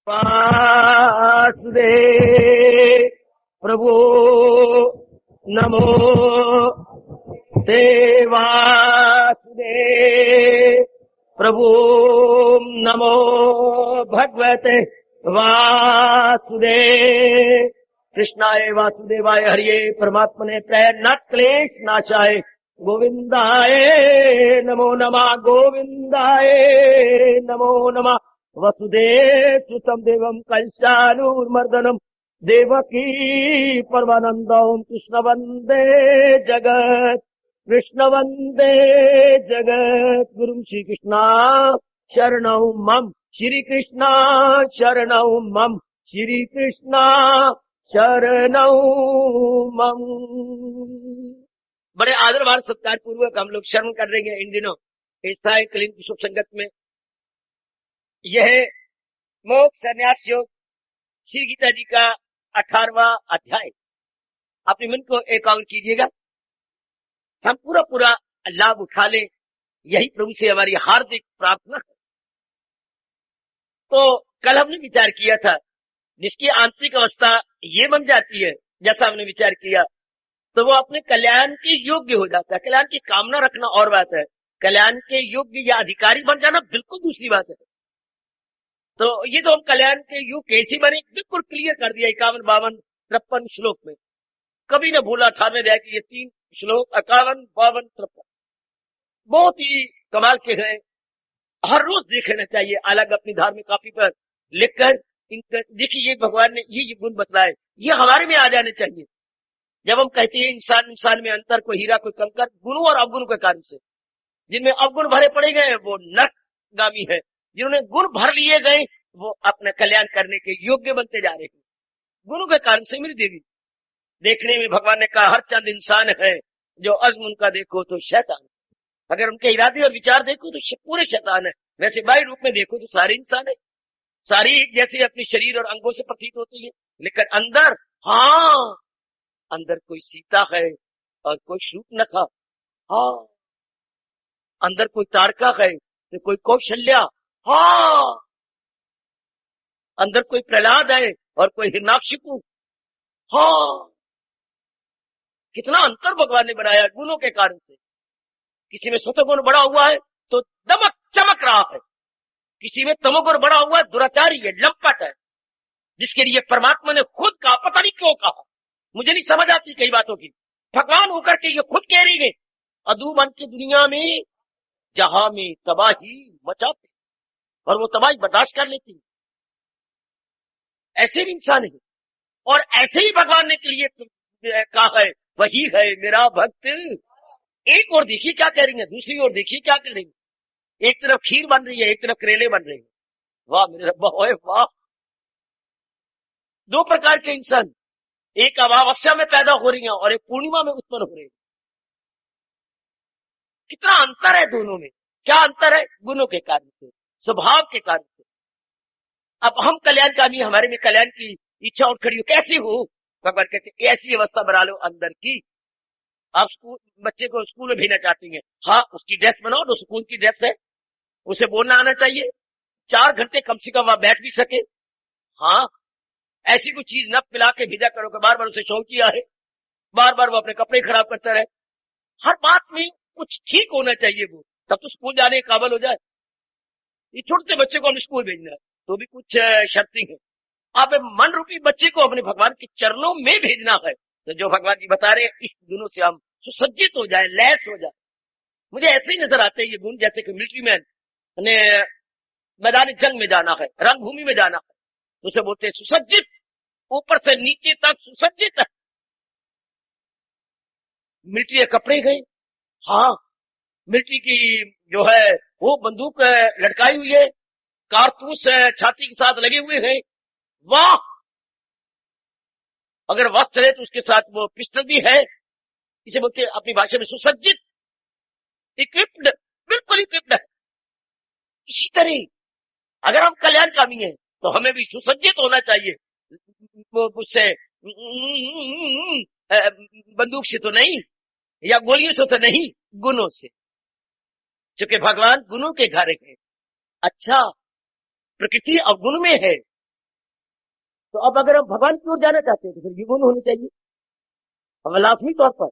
वासुदेव प्रभु नमो ते वासुदेव प्रभु नमो भगवते वासुदेव। कृष्णाय वासुदेवाय हरिये परमात्मने प्रेरणात् क्लेश नाशाय गोविंदाय नमो नमः गोविंदाय नमो नमः। वसुदेव सुतं देवं कंसानुर्मर्दनं देवकी परमानन्दं कृष्ण वन्दे जगत् कृष्ण वन्दे जगत् गुरुं श्री कृष्णा शरणं मम श्री कृष्णा शरणं मम श्री कृष्णा शरणं मम। बड़े आदर भार सत्कार पूर्वक हम लोग शरण कर रहे हैं इन दिनों ऐसा कलीन की शुभ संगत में। यह मोक्ष संन्यास योग श्री गीता जी का 18वां अध्याय। अपने मन को एकाग्र कीजिएगा, हम पूरा लाभ उठा लें, यही प्रभु से हमारी हार्दिक प्रार्थना है। तो कल हमने विचार किया था जिसकी आंतरिक अवस्था ये बन जाती है, जैसा हमने विचार किया, तो वो अपने कल्याण के योग्य हो जाता है। कल्याण की कामना रखना और बात है, कल्याण के योग्य या अधिकारी बन जाना बिल्कुल दूसरी बात है। तो ये तो हम कल्याण के युग कैसे बने बिल्कुल क्लियर कर दिया 51, 52, 53 श्लोक में। कभी न भूला था मैं कि ये 3 श्लोक 51, 52, 53 बहुत ही कमाल के हैं। हर रोज देखना चाहिए, अलग अपनी धार्मिक कॉपी पर लिखकर देखिए ये भगवान ने ये गुण बतलाए, ये हमारे में आ जाने चाहिए। जब हम कहते हैं इंसान में अंतर, कोई हीरा कोई कंकर, गुणों और अवगुणों के कारण से जिनमें अवगुण भरे पड़े गए वो नरकगामी है, जिन्होंने गुण भर लिए गए वो अपना कल्याण करने के योग्य बनते जा रहे हैं। गुणों के कारण से मेरी देवी देखने में भगवान ने कहा हर चंद इंसान है, जो अज़्म उनका देखो तो शैतान, अगर उनके इरादे और विचार देखो तो पूरे शैतान है। वैसे बाह्य रूप में देखो तो सारे इंसान है, सारी जैसे अपने शरीर और अंगों से प्रतीत होती है, लेकिन अंदर हाँ अंदर कोई सीता है और कोई शूर्पणखा, हाँ अंदर कोई तारका है तो कोई कौशल्या, हाँ अंदर कोई प्रहलाद है और कोई हिरण्याकशिपु, हाँ कितना अंतर भगवान ने बनाया गुणों के कारण से। किसी में सतोगुण बड़ा हुआ है तो दमक चमक रहा है, किसी में तमोगुण बड़ा हुआ है दुराचारी है, लंपट है, जिसके लिए परमात्मा ने खुद कहा, पता नहीं क्यों कहा, मुझे नहीं समझ आती कई बातों की। भगवान होकर के ये खुद कह रही है अधूमन की दुनिया में जहां में तबाही मचाते और वो तबाही बर्दाश्त कर लेती है, ऐसे भी इंसान है। और ऐसे ही भगवान ने के लिए कहा है वही है मेरा भक्त। एक और देखिए क्या कह रही है, दूसरी ओर देखिए क्या कह रही है। एक तरफ खीर बन रही है, एक तरफ करेले बन रहे हैं। वाह मेरे रब्बा, ओए वाह। 2 प्रकार के इंसान, एक अमावस्या में पैदा हो रही है और एक पूर्णिमा में उत्पन्न हो रही है। कितना अंतर है दोनों में। क्या अंतर है? गुणों के कारण से, स्वभाव के कारण से। अब हम कल्याणकामी, हमारे में कल्याण की इच्छा उठ खड़ी हो, कैसे हो? भगवान कहते ऐसी अवस्था बना लो अंदर की। आप बच्चे को स्कूल में भेजना चाहती हैं, हाँ उसकी ड्रेस बनाओ, जो स्कूल की ड्रेस है, उसे बोलना आना चाहिए, 4 घंटे कम से कम वहां बैठ भी सके। हाँ ऐसी कोई चीज न पिला के भेजा करो कि बार बार उसे शौक किया है, बार बार वो अपने कपड़े खराब करता रहे। हर बात में कुछ ठीक होना चाहिए, वो तब तो स्कूल जाने के काबिल हो जाए। ये छोटे बच्चे को हमने स्कूल भेजना है तो भी कुछ शर्तें हैं। आप मन रूपी बच्चे को अपने भगवान के चरणों में भेजना है, तो जो भगवान जी बता रहे हैं इस गुणों से हम सुसज्जित हो जाए, लैस हो जाए। मुझे ऐसे ही नजर आते हैं ये गुण, जैसे कि मिलिट्री मैन ने मैदान जंग में जाना है, रणभूमि में जाना है, तो उसे बोलते हैं सुसज्जित, ऊपर से नीचे तक सुसज्जित है। मिलिट्री के कपड़े गए, हाँ मिलिट्री की जो है वो बंदूक लटकाई हुई है, कारतूस छाती के साथ लगे हुए हैं, वाह। अगर वस्त्र है तो उसके साथ वो पिस्टल भी है, इसे बोलते अपनी भाषा में सुसज्जित, इक्विप्ड, बिल्कुल इक्विप्ड है। इसी तरह अगर हम कल्याणकामी हैं तो हमें भी सुसज्जित होना चाहिए। वो मुझसे बंदूक से तो नहीं या गोलियों से तो नहीं, गुणों से, क्योंकि भगवान गुणों के घर है। अच्छा प्रकृति अवगुण में है तो अब अगर हम भगवान की ओर जाना चाहते हैं तो फिर ये गुण होने चाहिए। अब लाजमी तौर पर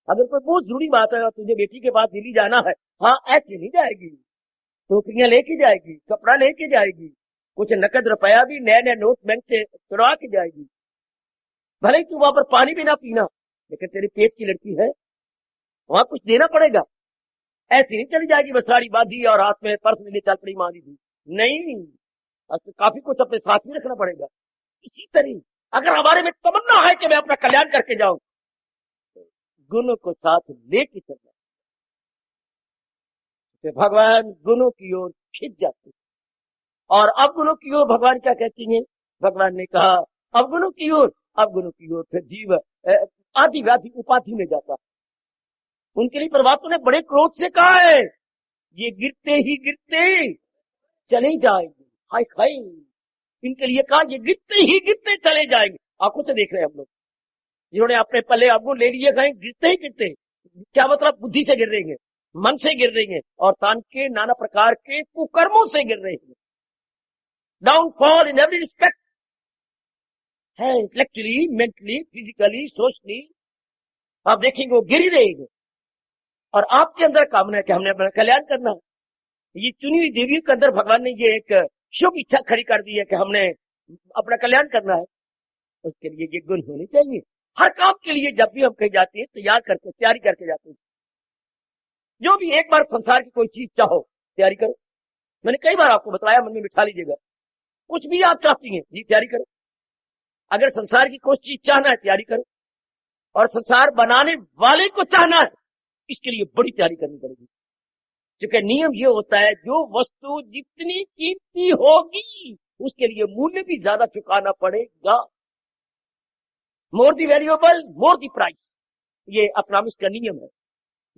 अगर कोई बहुत जरूरी बात है और तुझे बेटी के पास दिल्ली जाना है, हाँ ऐसे नहीं जाएगी, टोकरियां लेके जाएगी, कपड़ा लेके जाएगी, कुछ नकद रुपया भी नए नए नोट बैंक से चुरा के जाएगी। भले ही तू वहां पर पानी भी ना पीना, लेकिन तेरे पेट की लड़की है, वहां कुछ देना पड़ेगा। ऐसी नहीं चली जाएगी बस साड़ी बांधी और हाथ में पर्स लेके चल पड़ी माँ दीदी, नहीं, काफी कुछ अपने साथ में रखना पड़ेगा। इसी तरह अगर हमारे में तमन्ना है कि मैं अपना कल्याण करके जाऊं, गुणों को साथ लेके चलना, तो भगवान गुणों की ओर खिंच जाते। और अब गुणों की ओर भगवान क्या कहती हैं? भगवान ने कहा अब गुणों की ओर, अब गुणों की ओर फिर जीव आदि व्याधि उपाधि में जाता। उनके लिए परमात्मा ने बड़े क्रोध से कहा है, ये गिरते ही गिरते चले जाएंगे। हाय हाय, इनके लिए कहा ये गिरते ही गिरते चले जाएंगे। आंखों से देख रहे हैं हम लोग, जिन्होंने अपने पल्ले अवगुण ले लिए गए, गिरते ही गिरते। क्या मतलब? बुद्धि से गिर रही है, मन से गिर रही है, और तान के नाना प्रकार के कुकर्मों से गिर रही है। डाउनफॉल इन एवरी रिस्पेक्ट है, इंटेलेक्चुअली, मेंटली, फिजिकली, सोशली। आप देखेंगे वो गिर ही रहेंगे। और आपके अंदर कामना है कि हमने अपना कल्याण करना है। ये चुनी हुई देवियों के अंदर भगवान ने ये एक शुभ इच्छा खड़ी कर दी है कि हमने अपना कल्याण करना है। उसके लिए ये गुण होने चाहिए। हर काम के लिए जब भी हम कहीं जाते हैं तैयारी करके जाते हैं। जो भी एक बार संसार की कोई चीज चाहो, तैयारी करो। मैंने कई बार आपको बताया, मन में बिठा लीजिएगा। कुछ भी आप चाहती हैं जी, तैयारी करो। अगर संसार की कोई चीज चाहना है, तैयारी करो। और संसार बनाने वाले को चाहना है, इसके लिए बड़ी तैयारी करनी पड़ेगी। क्योंकि नियम ये होता है, जो वस्तु जितनी कीमती होगी उसके लिए मूल्य भी ज्यादा चुकाना पड़ेगा। मोर दी वैल्यूएबल मोर दी प्राइस, ये इकोनॉमिक्स का नियम है,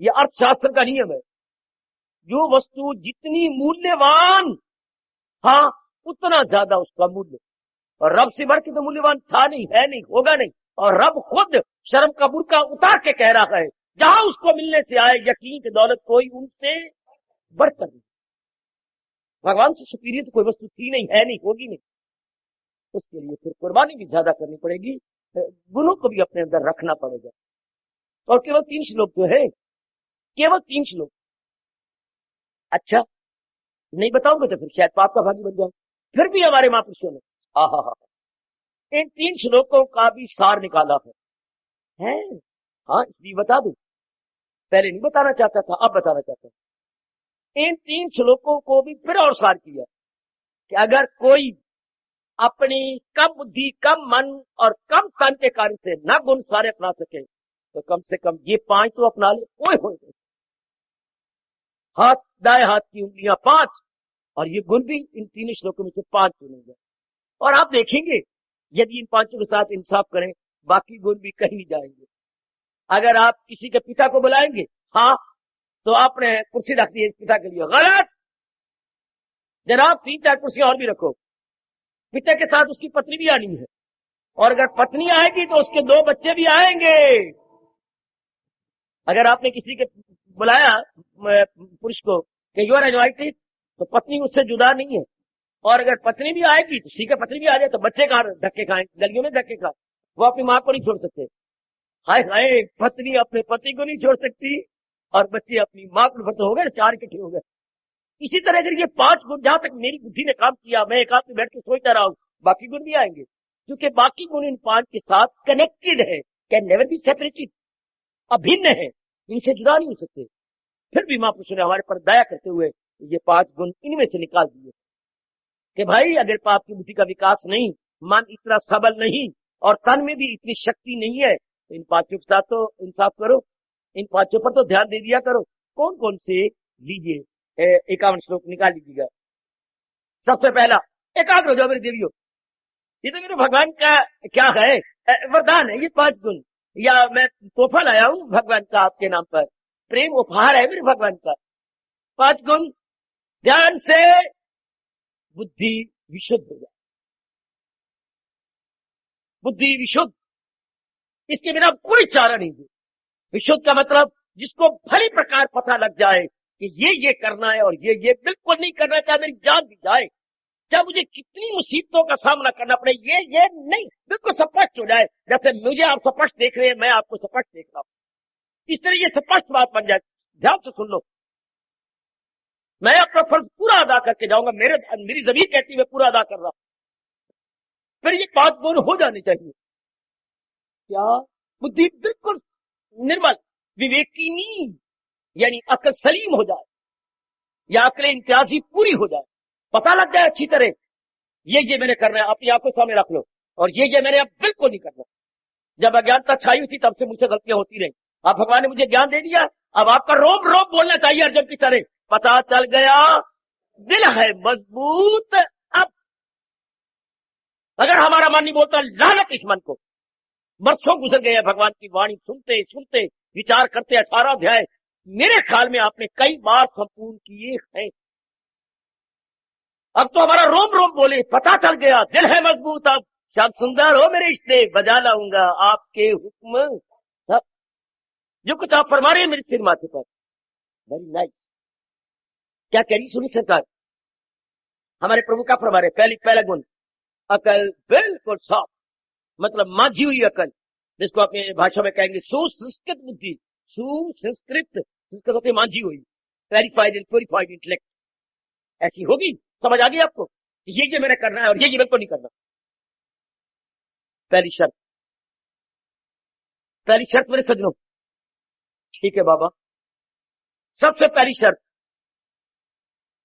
ये अर्थशास्त्र का नियम है। जो वस्तु जितनी मूल्यवान, हाँ, उतना ज्यादा उसका मूल्य। और रब से बढ़ के तो मूल्यवान था नहीं, है नहीं, होगा नहीं। और रब खुद शर्म का बुर्का उतार के कह रहा है, जहां उसको मिलने से आए यकीन की दौलत कोई उनसे बढ़कर नहीं। भगवान से सुपीरियर तो कोई वस्तु थी नहीं, है नहीं, होगी नहीं। उसके लिए फिर कुर्बानी भी ज्यादा करनी पड़ेगी, गुणों को भी अपने अंदर रखना पड़ेगा। और केवल 3 श्लोक तो है, केवल 3 श्लोक। अच्छा, नहीं बताऊंगा तो फिर शायद पाप का भागी बन जाऊं। फिर भी हमारे महापुरुषों ने इन 3 श्लोकों का भी सार निकाला है? हाँ, इसलिए बता दूं, पहले नहीं बताना चाहता था, अब बताना चाहता हूं। इन 3 श्लोकों को भी फिर और सार किया कि अगर कोई अपनी कम बुद्धि, कम मन और कम तन के कार्य से न गुण सारे अपना सके, तो कम से कम ये 5 तो अपना ले। ओए होए, हाथ, दाएं हाथ की उंगलियां 5, और ये गुण भी इन 3 श्लोकों में से 5 चुनेंगे। और आप देखेंगे, यदि इन 5 के साथ इंसाफ करें, बाकी गुण भी कहीं नहीं जाएंगे। अगर आप किसी के पिता को बुलाएंगे, हाँ, तो आपने कुर्सी रख दी है इस पिता के लिए, गलत। जनाब 3-4 कुर्सियां और भी रखो। पिता के साथ उसकी पत्नी भी आनी है, और अगर पत्नी आएगी तो उसके 2 बच्चे भी आएंगे। अगर आपने किसी के बुलाया पुरुष को कि यू आर इनवाइटेड, तो पत्नी उससे जुदा नहीं है। और अगर पत्नी भी आएगी तो ठीक है, पत्नी भी आ जाए तो बच्चे कहां धक्के खाएं, गलियों में धक्के खाएं। वो अपनी मां को नहीं छोड़ सकते। हाय हाय, पत्नी अपने पति को नहीं छोड़ सकती, और बच्चे अपनी मां को। तो हो गए 4 इकट्ठे हो गए। इसी तरह अगर ये 5 गुण, जहां तक मेरी बुद्धि ने काम किया, मैं एक में बैठ के सोचता रहा हूं, बाकी गुण भी आएंगे। क्योंकि बाकी गुण इन 5 के साथ कनेक्टेड है, कैन नेवर बी सेपरेटेड, अभिन्न है, इनसे जुदा नहीं हो सकते। फिर भी महापुरुषों ने हमारे पर दया करते हुए ये 5 गुण इनमें से निकाल दिए कि भाई, अगर पाप की बुद्धि का विकास नहीं, मन इतना सबल नहीं, और तन में भी इतनी शक्ति नहीं है, तो इन 5 के साथ तो इंसाफ करो, इन 5 पर तो ध्यान दे दिया करो। कौन कौन से? लीजिए 51 श्लोक निकाल लीजिएगा। सबसे पहला, एकाग्र हो जाओ मेरे देवियों। ये तो मेरे भगवान का क्या है, वरदान है ये 5 गुण, या मैं तोहफा लाया हूं भगवान का आपके नाम पर, प्रेम उपहार है मेरे भगवान का। 5 गुण, ध्यान से बुद्धि विशुद्ध हो जाए, बुद्धि विशुद्ध, इसके बिना कोई चारा नहीं है। विशुद्ध का मतलब जिसको भली प्रकार पता लग जाए कि ये करना है और ये बिल्कुल नहीं करना, चाहे मेरी जान भी जाए, चाहे मुझे कितनी मुसीबतों का सामना करना पड़े, ये नहीं, बिल्कुल स्पष्ट हो जाए, जैसे मुझे आप स्पष्ट देख रहे हैं, मैं आपको स्पष्ट देख रहा हूं, इस तरह ये स्पष्ट बात बन जाए। ध्यान से सुन लो, मैं अपना फर्ज पूरा अदा करके जाऊंगा, मेरी जमीन कहती है मैं पूरा अदा कर रहा हूं, फिर ये बात दोनों हो जानी चाहिए। क्या बुद्धि बिल्कुल निर्मल विवेकिनी यानी अकल सलीम हो जाए, या अकल इम्तियाजी पूरी हो जाए, पता लग जाए अच्छी तरह ये मैंने करना है, अपनी आंखों सामने रख लो, और ये मैंने अब बिल्कुल नहीं करना। जब अज्ञानता छाई हुई थी तब से मुझसे गलतियां होती रही, अब भगवान ने मुझे ज्ञान दे दिया, अब आपका रोब रोब बोलना चाहिए अर्जुन की तरह, पता चल गया दिल है मजबूत। अब अगर हमारा मन नहीं बोलता, लानत इस मन को। बरसों गुजर गए भगवान की वाणी सुनते सुनते, विचार करते, 18 अध्याय मेरे ख्याल में आपने कई बार संपूर्ण किए हैं। अब तो हमारा रोम रोम बोले, पता चल गया दिल है मजबूत। अब श्याम सुंदर हो मेरे इष्टे, बजा लाऊंगा आपके हुक्म सब, जो कुछ आप फरमा रहे हैं मेरे सिर माथे पर। Very nice. क्या कह रही सुनी सरकार, हमारे प्रभु का फरमा रहे, पहला गुण अकल बिल्कुल साफ, मतलब माझी हुई अकल, जिसको अपने भाषा में कहेंगे सुसंस्कृत बुद्धि, सुसंस्कृत, संस्कृत होती मांझी हुई, क्लैरिफाइड एंड प्योरिफाइड इंटेलेक्ट, ऐसी होगी। समझ आ गई आपको, ये मैंने करना है और ये बिल्कुल नहीं करना। पहली शर्त मेरे सज्जनों, ठीक है बाबा, सबसे पहली शर्त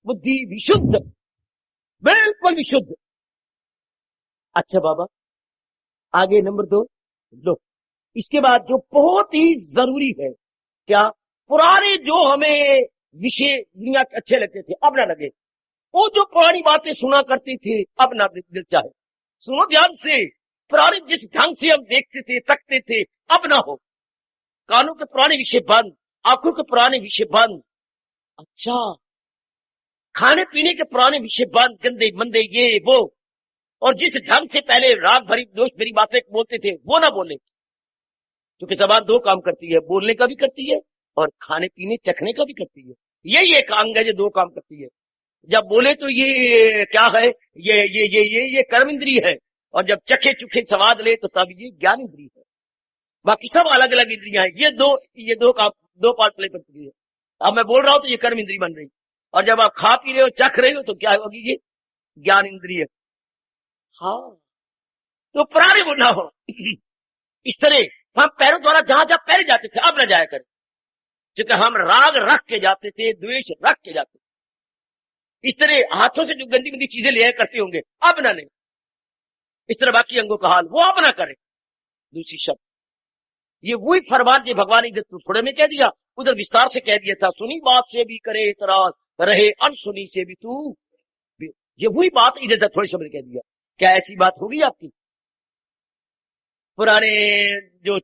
बुद्धि विशुद्ध, बिल्कुल विशुद्ध। अच्छा बाबा, आगे नंबर 2 लो, इसके बाद जो बहुत ही जरूरी है, क्या पुराने जो हमें विषय दुनिया के अच्छे लगते थे अब ना लगे, वो जो पुरानी बातें सुना करते थे अब ना दिल चाहे। सुनो ध्यान से, पुराने जिस ढंग से हम देखते थे तकते थे अब ना हो, कानों के पुराने विषय बंद, आंखों के पुराने विषय बंद, अच्छा खाने पीने के पुराने विषय बंद, गंदे मंदे ये वो, और जिस ढंग से पहले राग भरी दोष भरी बातें बोलते थे वो ना बोले, क्योंकि जबान 2 काम करती है, बोलने का भी करती है और खाने पीने चखने का भी करती है। यही एक अंग है जो 2 काम करती है। जब बोले तो ये क्या है, ये कर्म इंद्रिय है, और जब चखे चुखे स्वाद ले तो तब ये ज्ञान इंद्रिय है। बाकी सब अलग अलग इंद्रियां हैं, ये दो काम 2 पार्ट प्ले करती है। अब मैं बोल रहा हूं तो ये कर्म इंद्रिय बन रही, और जब आप खा पी रहे हो चख रहे हो तो क्या होगी, ये ज्ञान इंद्रिय। हाँ, तो पुराने वो ना हो। इस तरह हम पैरों द्वारा जहां जहां पैर जाते थे अब न जाया करें, क्योंकि हम राग रख के जाते थे, द्वेष रख के जाते थे। इस तरह हाथों से जो गंदी गंदी चीजें लिया करते होंगे अब ना नहीं, इस तरह बाकी अंगों का हाल वो अब ना करें। दूसरी शब्द, ये वही फरमान जो भगवान ने इधर थोड़े में कह दिया, उधर विस्तार से कह दिया था, सुनी बात से भी करे इतराज, रहे अनसुनी से भी तू, ये वही बात इधर थोड़े शब्द कह दिया। क्या ऐसी बात होगी आपकी? पुराने जो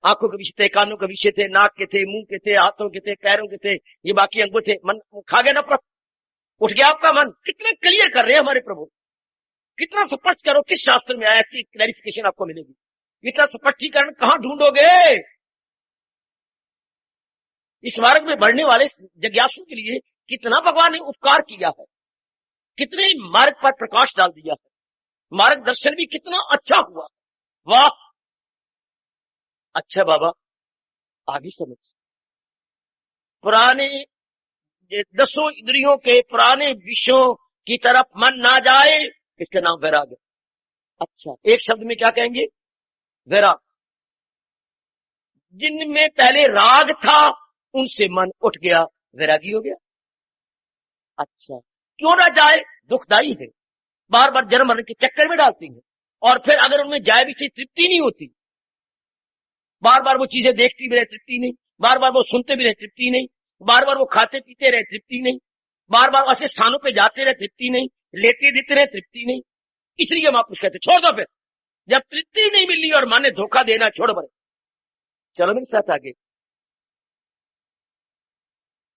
आंखों के विषय थे, कानों के विषय थे, नाक के थे, मुंह के थे, हाथों के थे, पैरों के थे, ये बाकी अंगों थे, मन खा गया ना प्रभु, उठ गया आपका मन। कितने क्लियर कर रहे हैं हमारे प्रभु, कितना स्पष्ट करो, किस शास्त्र में ऐसी क्लैरिफिकेशन आपको मिलेगी? इतना स्पष्टीकरण कहां ढूंढोगे? इस मार्ग में बढ़ने वाले जिज्ञासु के लिए कितना भगवान ने उपकार किया है, कितने मार्ग पर प्रकाश डाल दिया है, मार्गदर्शन भी कितना अच्छा हुआ। वाह, अच्छा बाबा, आगे समझ। पुराने 10 इंद्रियों के पुराने विषयों की तरफ मन ना जाए, इसका नाम वैराग है। अच्छा, एक शब्द में क्या कहेंगे? वैराग। जिनमें पहले राग था उनसे मन उठ गया, वैरागी हो गया। अच्छा, क्यों ना जाए? दुखदाई है, बार बार जन्म मरण के चक्कर में डालती है, और फिर अगर उनमें जाए भी से तृप्ति नहीं होती, बार बार वो चीजें देखती भी रहे तृप्ति नहीं, बार बार वो सुनते भी रहे तृप्ति नहीं, बार बार वो खाते पीते रहे तृप्ति नहीं, बार बार ऐसे स्थानों पे जाते रहे तृप्ति नहीं, लेते देते रहे तृप्ति नहीं। इसलिए हम आपको कहते छोड़ दो, फिर जब तृप्ति नहीं मिली और माने धोखा देना छोड़ बड़े। चलो मेरे साथ आगे।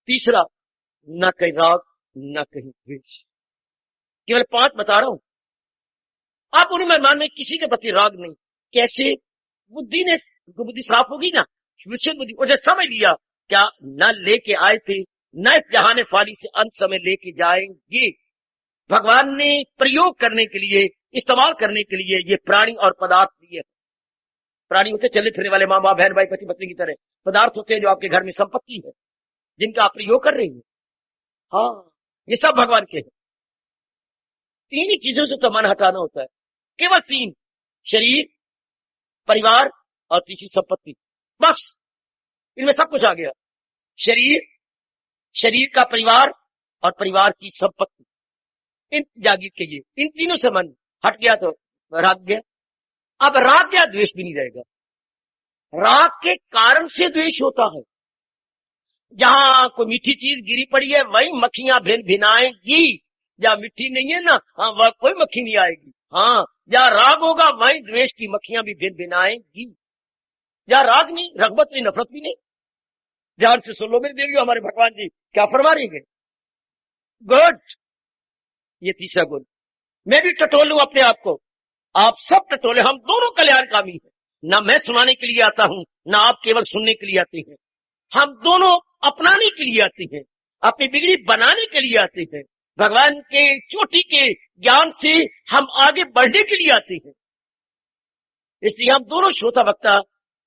तीसरा, न कहीं राग न कहीं द्वेष, केवल 5 बता रहा हूं। आप उन्हें मान में किसी के प्रति राग नहीं। कैसे? बुद्धि साफ होगी ना, विशुद्ध बुद्धि, उसे समझ लिया क्या न लेके आए थे, न इस जहाने फाली से अंत समय लेके जाएंगे। भगवान ने प्रयोग करने के लिए, इस्तेमाल करने के लिए ये प्राणी और पदार्थ दिए। प्राणी होते चलने फिरने वाले, माँ बाप, बहन भाई, पति पत्नी की तरह। पदार्थ होते हैं जो आपके घर में संपत्ति है, जिनका आप प्रयोग कर रहे हैं। हाँ, ये सब भगवान के हैं। तीन ही चीजों से तो मन हटाना होता है, केवल तीन: शरीर, परिवार और तीसरी संपत्ति। बस इनमें सब कुछ आ गया। शरीर, शरीर का परिवार और परिवार की संपत्ति, इन जागीर के ये, इन तीनों से मन हट गया तो राग गया। अब राग गया, द्वेष भी नहीं रहेगा। राग के कारण से द्वेष होता है। जहां कोई मीठी चीज गिरी पड़ी है वही मक्खियां भिन भिनाएंगी। जहां मिट्टी नहीं है ना, हाँ, वह कोई मक्खी नहीं आएगी। हाँ, जहां राग होगा वहीं द्वेष की मक्खियां भी भिन भिनाएंगी। जहां राग नहीं, रगबत नहीं, नफरत भी नहीं। ध्यान से सुन लो मेरे देवियों, हमारे भगवान जी क्या फरमा रहे हैं। गुड, ये तीसरा गुण। मैं भी टटोल लूं अपने आप को, आप सब टटोले। हम दोनों कल्याणकामी हैं। ना मैं सुनाने के लिए आता हूं, ना आप केवल सुनने के लिए आते हैं। हम दोनों अपनाने के लिए आते हैं, अपनी बिगड़ी बनाने के लिए आते हैं। भगवान के चोटी के ज्ञान से हम आगे बढ़ने के लिए आते हैं। इसलिए हम दोनों श्रोता वक्ता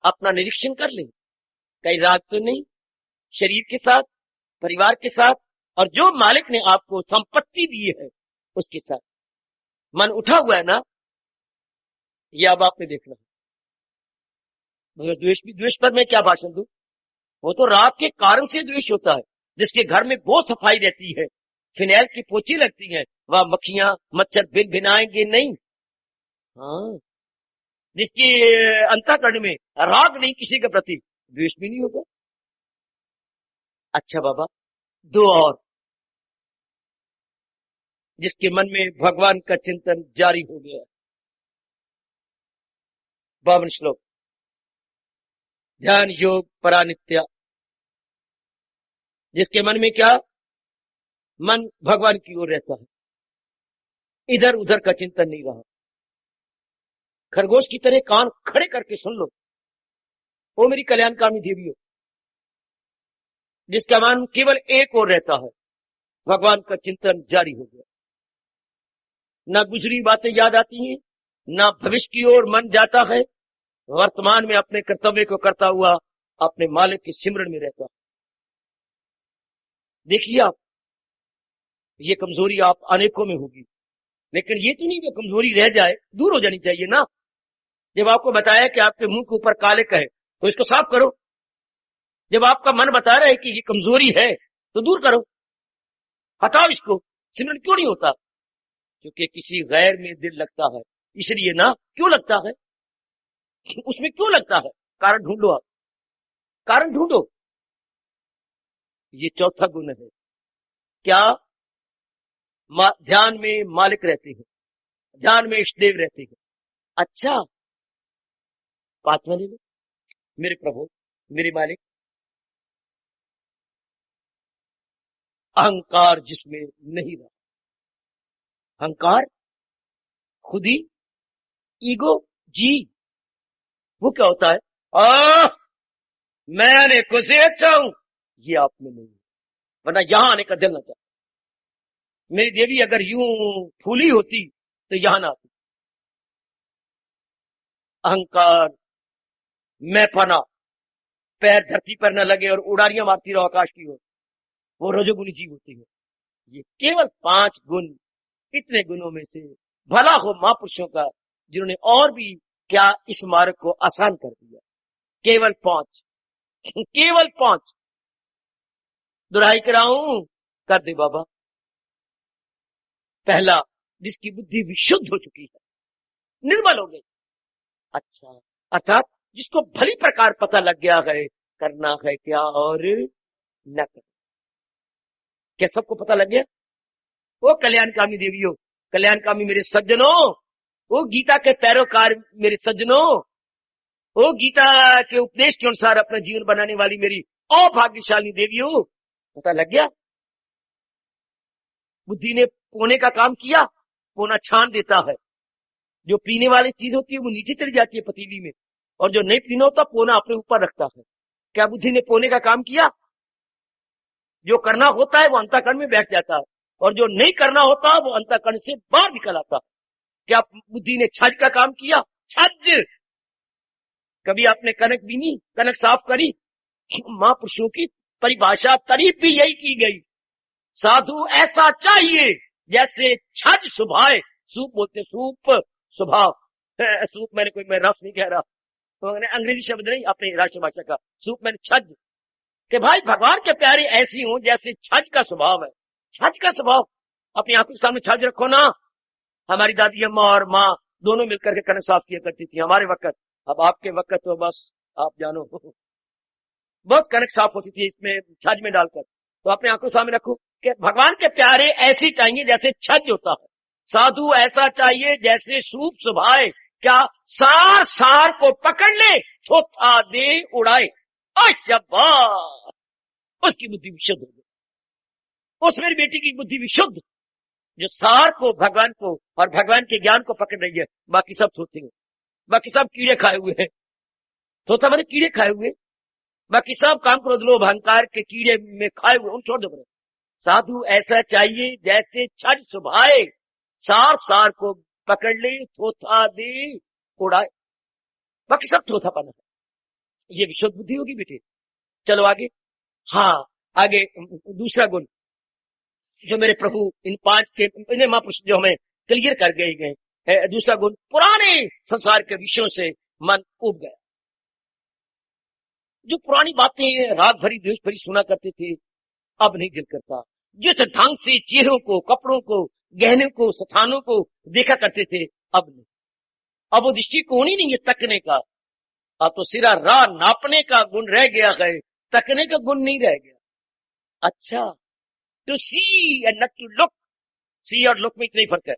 अपना निरीक्षण कर लें, कहीं राग तो नहीं। शरीर के साथ, परिवार के साथ, और जो मालिक ने आपको संपत्ति दी है उसके साथ मन उठा हुआ है ना, ये अब आपने देखना है। मगर द्वेष पर मैं क्या भाषण दूं? वो तो राग के कारण से द्वेष होता है। जिसके घर में बहुत सफाई रहती है, फिनाइल की पोछी लगती है, वह मक्खियां मच्छर भिन भिनाएंगे नहीं। हाँ, जिसके अंतःकरण में राग नहीं किसी के प्रति, द्वेष भी नहीं होगा। अच्छा बाबा, दो और: जिसके मन में भगवान का चिंतन जारी हो गया। 52 श्लोक। ध्यान योग परानित्या। जिसके मन में क्या? मन भगवान की ओर रहता है, इधर उधर का चिंतन नहीं रहा। खरगोश की तरह कान खड़े करके सुन लो, ओ मेरी कल्याणकामी देवियों। जिसका मन केवल एक ओर रहता है, भगवान का चिंतन जारी हो गया। ना गुजरी बातें याद आती हैं, ना भविष्य की ओर मन जाता है। वर्तमान में अपने कर्तव्य को करता हुआ अपने मालिक के सिमरण में रहता है। देखिए आप, ये कमजोरी आप अनेकों में होगी, लेकिन ये तो नहीं वो कमजोरी रह जाए, दूर हो जानी चाहिए ना। जब आपको बताया कि आपके मुंह के ऊपर कालिक है तो इसको साफ करो। जब आपका मन बता रहा है कि ये कमजोरी है तो दूर करो, हटाओ इसको। सिमरण क्यों नहीं होता? क्योंकि किसी गैर में दिल लगता है, इसलिए ना। क्यों लगता है? उसमें क्यों लगता है? कारण ढूंढो आप, कारण ढूंढो। ये चौथा गुण है। क्या? ध्यान में मालिक रहते हैं, ध्यान में इष्टदेव रहते हैं। अच्छा, पांचवा ले लो, मेरे प्रभु, मेरे मालिक। अहंकार जिसमें नहीं रहा। अहंकार, खुदी, ईगो, जी, वो क्या होता है? मैंने कुछ अच्छा हूं, ये आप में नहीं है, वरना यहां आने का दिल न चाहता। मेरी देवी अगर यूं फूली होती तो यहां ना आती। अहंकार, मैं पना, पैर धरती पर न लगे और उड़ारियां मारती रहो आकाश की ओर, वो रजोगुनी जीव होती है। ये केवल 5 गुण, इतने गुणों में से भला हो महापुरुषों का जिन्होंने और भी क्या इस मार्ग को आसान कर दिया। केवल 5, केवल 5। दुहाई कराऊं, कर दे बाबा। पहला, जिसकी बुद्धि विशुद्ध हो चुकी है, निर्मल हो गई। अच्छा, अर्थात जिसको भली प्रकार पता लग गया है करना है क्या और न करना। क्या सबको पता लग गया? वो कल्याणकामी देवियों, कल्याणकामी मेरे सज्जनों, वो गीता के पैरोकार मेरे सज्जनों, वो गीता के उपदेश के अनुसार अपना जीवन बनाने वाली मेरी अभाग्यशाली देवियों, पता लग गया? बुद्धि ने पोने का काम किया, पोना छान देता है। जो पीने वाली चीज होती है वो नीचे चली जाती है पतीली में, और जो नहीं पीना होता पोना अपने ऊपर रखता है। क्या बुद्धि ने पोने का काम किया? जो करना होता है वो अंतःकरण में बैठ जाता है, और जो नहीं करना होता वो अंतःकरण से बाहर निकल आता। क्या बुद्धि ने छज का काम किया? छज। कभी आपने कनक बीनी, कनक साफ करी? महापुरुषों की परिभाषा तारीफ भी यही की गई, साधु ऐसा चाहिए जैसे छज सुभाए। सूप बोलते, सूप स्वभाव। सूप मैं रस नहीं कह रहा, तो मैंने अंग्रेजी शब्द नहीं, अपनी राष्ट्रभाषा का सूप मैंने छज, कि भाई भगवान के प्यारे ऐसी हो जैसे छज का स्वभाव है। छज का स्वभाव अपनी आंखों के सामने छज रखो ना। हमारी दादी अम्मा और माँ दोनों मिलकर के कनक साफ किया करती थी हमारे वक्त। अब आपके वक्त तो बस आप जानो बहुत कनक साफ होती थी इसमें छज में डालकर। तो अपने आंखों के सामने रखो कि भगवान के प्यारे ऐसी चाहिए जैसे छज होता है। साधु ऐसा चाहिए जैसे सूप सुभाए। क्या? सार सार को पकड़ ले, थोथा दे उड़ाए। शाबाश, उसकी बुद्धि विशुद्ध हो गई। उस मेरी बेटी की बुद्धि विशुद्ध, जो सार को, भगवान को और भगवान के ज्ञान को पकड़ रही है। बाकी सब थोथे हैं, बाकी सब कीड़े खाए हुए हैं। थोथा मैंने कीड़े खाए हुए, बाकी सब काम क्रोध लोभ अहंकार के कीड़े में खाए हुए, उन छोड़ दो। साधु ऐसा चाहिए जैसे छज सुभाए, सार सार को पकड़ ले, थोथा दे उड़ाए। बाकी सब थोथापन है। ये विशुद्ध बुद्धि होगी बेटे। चलो आगे। हाँ, आगे दूसरा गुण जो मेरे प्रभु इन 5 के इन्हें महापुरुष जो हमें क्लियर कर गए। दूसरा गुण, पुराने संसार के विषयों से मन उब गया। जो पुरानी बातें राग भरी द्वेष भरी सुना करते थे, अब नहीं दिल करता। जिस ढंग से चेहरों को, कपड़ों को, गहने को, स्थानों को देखा करते थे, अब नहीं। अब वो दृष्टिकोण ही नहीं है तकने का। अब तो सिरा राह नापने का गुण रह गया है, तकने का गुण नहीं रह गया। अच्छा, to see and not to look. See और लुक में इतना ही फर्क है।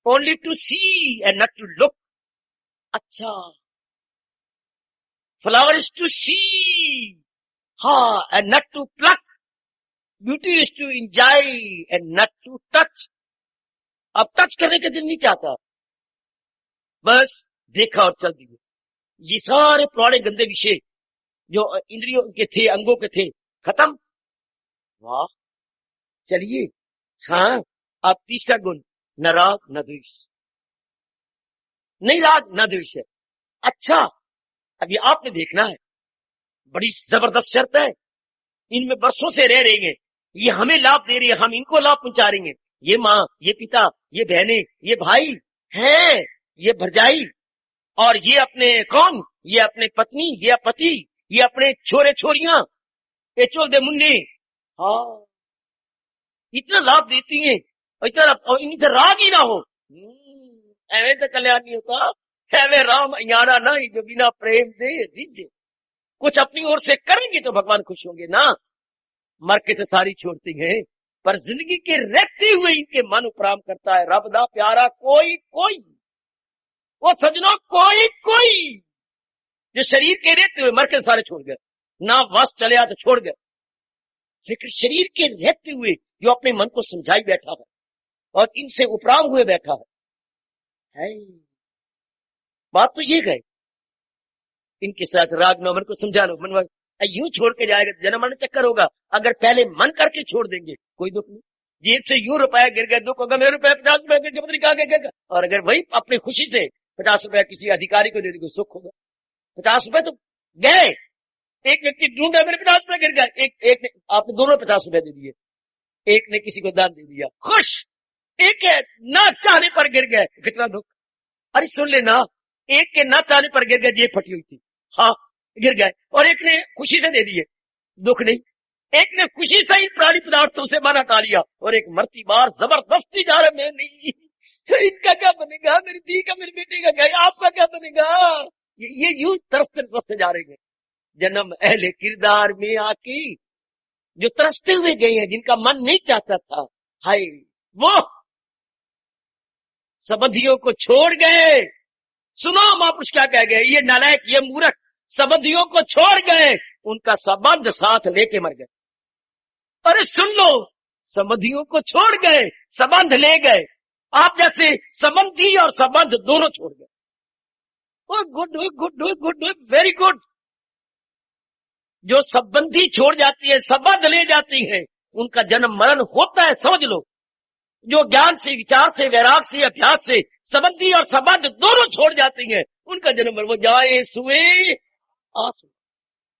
Only to see and not to look. अच्छा, फ्लावर्स टू सी, हाँ, and not to pluck. Beauty is to enjoy and not to touch. अब टच करने का दिल नहीं चाहता, बस देखा और चल दिए। ये सारे पुराने गंदे विषय जो इंद्रियों के थे, अंगों के थे, खत्म। वाह, चलिए। हाँ, अब तीसरा गुण, न राग न द्वेष। नहीं राग न द्वेष है। अच्छा, अब ये आपने देखना है, बड़ी जबरदस्त शर्त है। इनमें बरसों से रह रही हैं, ये हमें लाभ दे रही है, हम इनको लाभ पहुंचा रही हैं। ये माँ, ये पिता, ये बहनें, ये भाई हैं, ये भरजाई, और ये अपने कौन, ये अपने पत्नी, ये पति, ये अपने छोरे छोरियां, ये चोल दे मुन्ने। हाँ, इतना लाभ देती हैं, और इनसे राग ही ना हो, एवं तो कल्याण नहीं होता। एवं राम यारा ना, जो बिना प्रेम दे रिझे। कुछ अपनी ओर से करेंगे तो भगवान खुश होंगे ना। मर के तो सारी छोड़ती हैं, पर जिंदगी के रहते हुए इनके मन उपराम करता है। रब दा प्यारा कोई कोई, वो सजनों कोई कोई, जो शरीर के रहते हुए मर के सारे छोड़ गए ना, वश चले आ तो छोड़ गए, लेकिन शरीर के रहते हुए जो अपने मन को समझाई बैठा है और इनसे उपराम हुए बैठा है। बात तो ये गए, इनके साथ राग न मन को समझा लो, मन यूं छोड़ के जाएगा जन्म मरण चक्कर होगा। अगर पहले मन करके छोड़ देंगे कोई दुख नहीं। जेब से यूं रुपया गिर गया, दुख होगा, मेरे रुपया 50 रुपया गिर गया, पता नहीं कहाँ गया। और अगर वही अपनी खुशी से 50 रुपया किसी अधिकारी को दे देंगे, सुख होगा। 50 रुपए तो गए, एक व्यक्ति ढूंढा, मेरे 50 रुपया गिर गया, एक ने, आपने दोनों 50 रुपया दे दिए, एक ने किसी को दान दे दिया, खुश। एक है ना चाहने पर गिर गए, कितना दुख। अरे सुन लेना, एक के ना चाहने पर गिर गए, जेब फटी हुई थी, हाँ गिर गए, और एक ने खुशी से दे दिए, दुख नहीं। एक ने खुशी से ही प्राणी पदार्थों से मना हटा लिया, और एक मरती बार जबरदस्ती जा रहा, मैं नहीं, इनका क्या बनेगा, मेरी दी का, मेरे बेटे का क्या, आपका क्या बनेगा। ये यूं तरसते जा रहे हैं। जन्म अहले किरदार में आके जो तरसते हुए गए हैं, जिनका मन नहीं चाहता था, हाय वो संबंधियों को छोड़ गए। सुनो महापुरुष क्या कह गए, ये नालायक, ये मूर्ख संबंधियों को छोड़ गए, उनका संबंध साथ लेके मर गए। अरे सुन लो, संबंधियों को छोड़ गए, संबंध ले गए। आप जैसे संबंधी और संबंध दोनों छोड़ गए। Good good good, very good. जो संबंधी छोड़ जाती है, संबंध ले जाती है, उनका जन्म मरण होता है, समझ लो। जो ज्ञान से, विचार से, वैराग से, अभ्यास से संबंधी और संबंध दोनों छोड़ जाती हैं, उनका जन्म मरण, वो जाए सुए आंसू,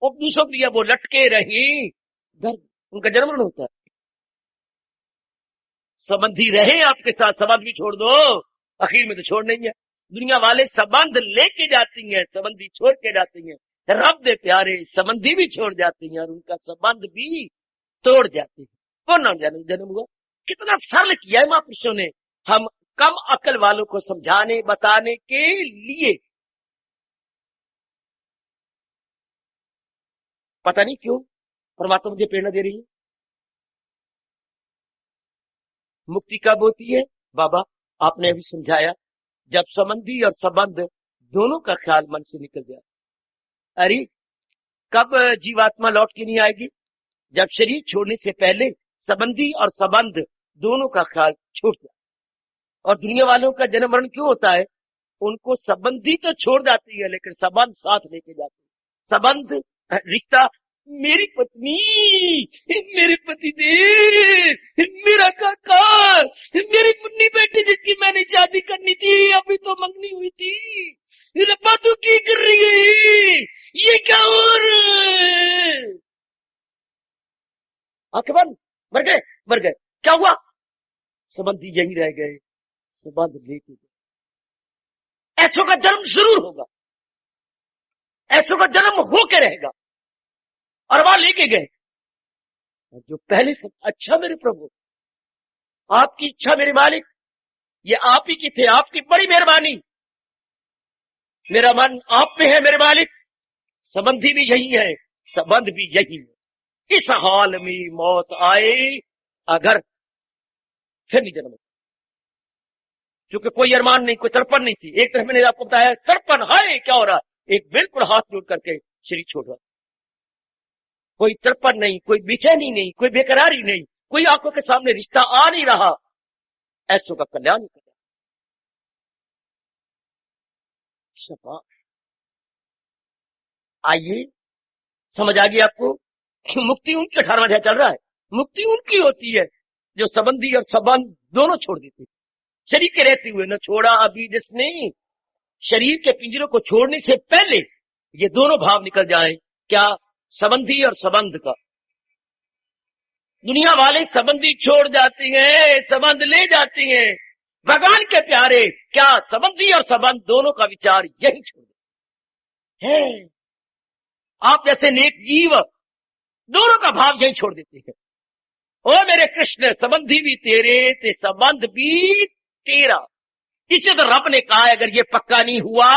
उपनिषद क्रिया, वो लटके रही दर्द, उनका जन्म मरण होता है। संबंधी रहे आपके साथ, संबंध भी छोड़ दो, आखिर में तो छोड़ नहीं है। दुनिया वाले संबंध लेके जाती हैं, संबंधी छोड़ के जाती हैं। रब दे प्यारे संबंधी भी छोड़ जाती हैं और उनका संबंध भी तोड़ जाते हैं। कौन नाम जाने जन्म हुआ, कितना सरल किया है महापुरुषों ने, हम कम अकल वालों को समझाने बताने के लिए। पता नहीं क्यों परमात्मा मुझे प्रेरणा दे रही है। मुक्ति कब होती है बाबा, आपने अभी समझाया, जब संबंधी और संबंध दोनों का ख्याल मन से निकल जाए। अरे कब जीवात्मा लौट के नहीं आएगी, जब शरीर छोड़ने से पहले संबंधी और संबंध दोनों का ख्याल छूट जाए। और दुनिया वालों का जन्म मरण क्यों होता है, उनको संबंधी तो छोड़ जाती है लेकिन संबंध साथ लेके जाती है। संबंध, रिश्ता, मेरी पत्नी, मेरे पति देव, मेरा काका, मेरी मुन्नी बेटी जिसकी मैंने शादी करनी थी, अभी तो मंगनी हुई थी, रब्बा तू की कर रही है, ये क्या हो रहा है? आंखें बंद, मर गए, क्या हुआ? संबंधी यही रह गए, संबंध लेके गए। ऐसों का जन्म जरूर होगा, ऐसों का जन्म होके रहेगा, और वहां लेके गए। और जो पहले से, अच्छा मेरे प्रभु, आपकी इच्छा मेरे मालिक, ये आप ही की थे, आपकी बड़ी मेहरबानी, मेरा मन आप में है मेरे मालिक, संबंधी भी यही है, संबंध भी यही है। इस हाल में मौत आए अगर फिर नहीं जन्म, क्योंकि कोई अरमान नहीं, कोई तड़पन नहीं थी। एक तरफ मैंने आपको बताया तड़पन, हाय क्या हो रहा, एक बिल्कुल हाथ जोड़ करके शरीर छोड़ रहा, कोई तड़पन नहीं, कोई बेचैनी नहीं, कोई बेकरारी नहीं, कोई आंखों के सामने रिश्ता आ नहीं रहा, ऐसों का कल्याण कर रहा। शाबाश, आइए समझ आ गई आपको। मुक्ति उनकी 18वां अध्याय चल रहा है, मुक्ति उनकी होती है जो संबंधी और संबंध दोनों छोड़ देते, शरीर के रहते हुए न छोड़ा अभी जिसने। शरीर के पिंजरों को छोड़ने से पहले ये दोनों भाव निकल जाएं, क्या, संबंधी और संबंध का। दुनिया वाले संबंधी छोड़ जाती हैं, संबंध ले जाती हैं। भगवान के प्यारे क्या संबंधी और संबंध दोनों का विचार यही छोड़ देते हैं। आप जैसे नेक जीव दोनों का भाव यही छोड़ देते हैं। ओ मेरे कृष्ण, संबंधी भी तेरे ते संबंध भी तेरा। इसे तो रब ने कहा है, अगर ये पक्का नहीं हुआ,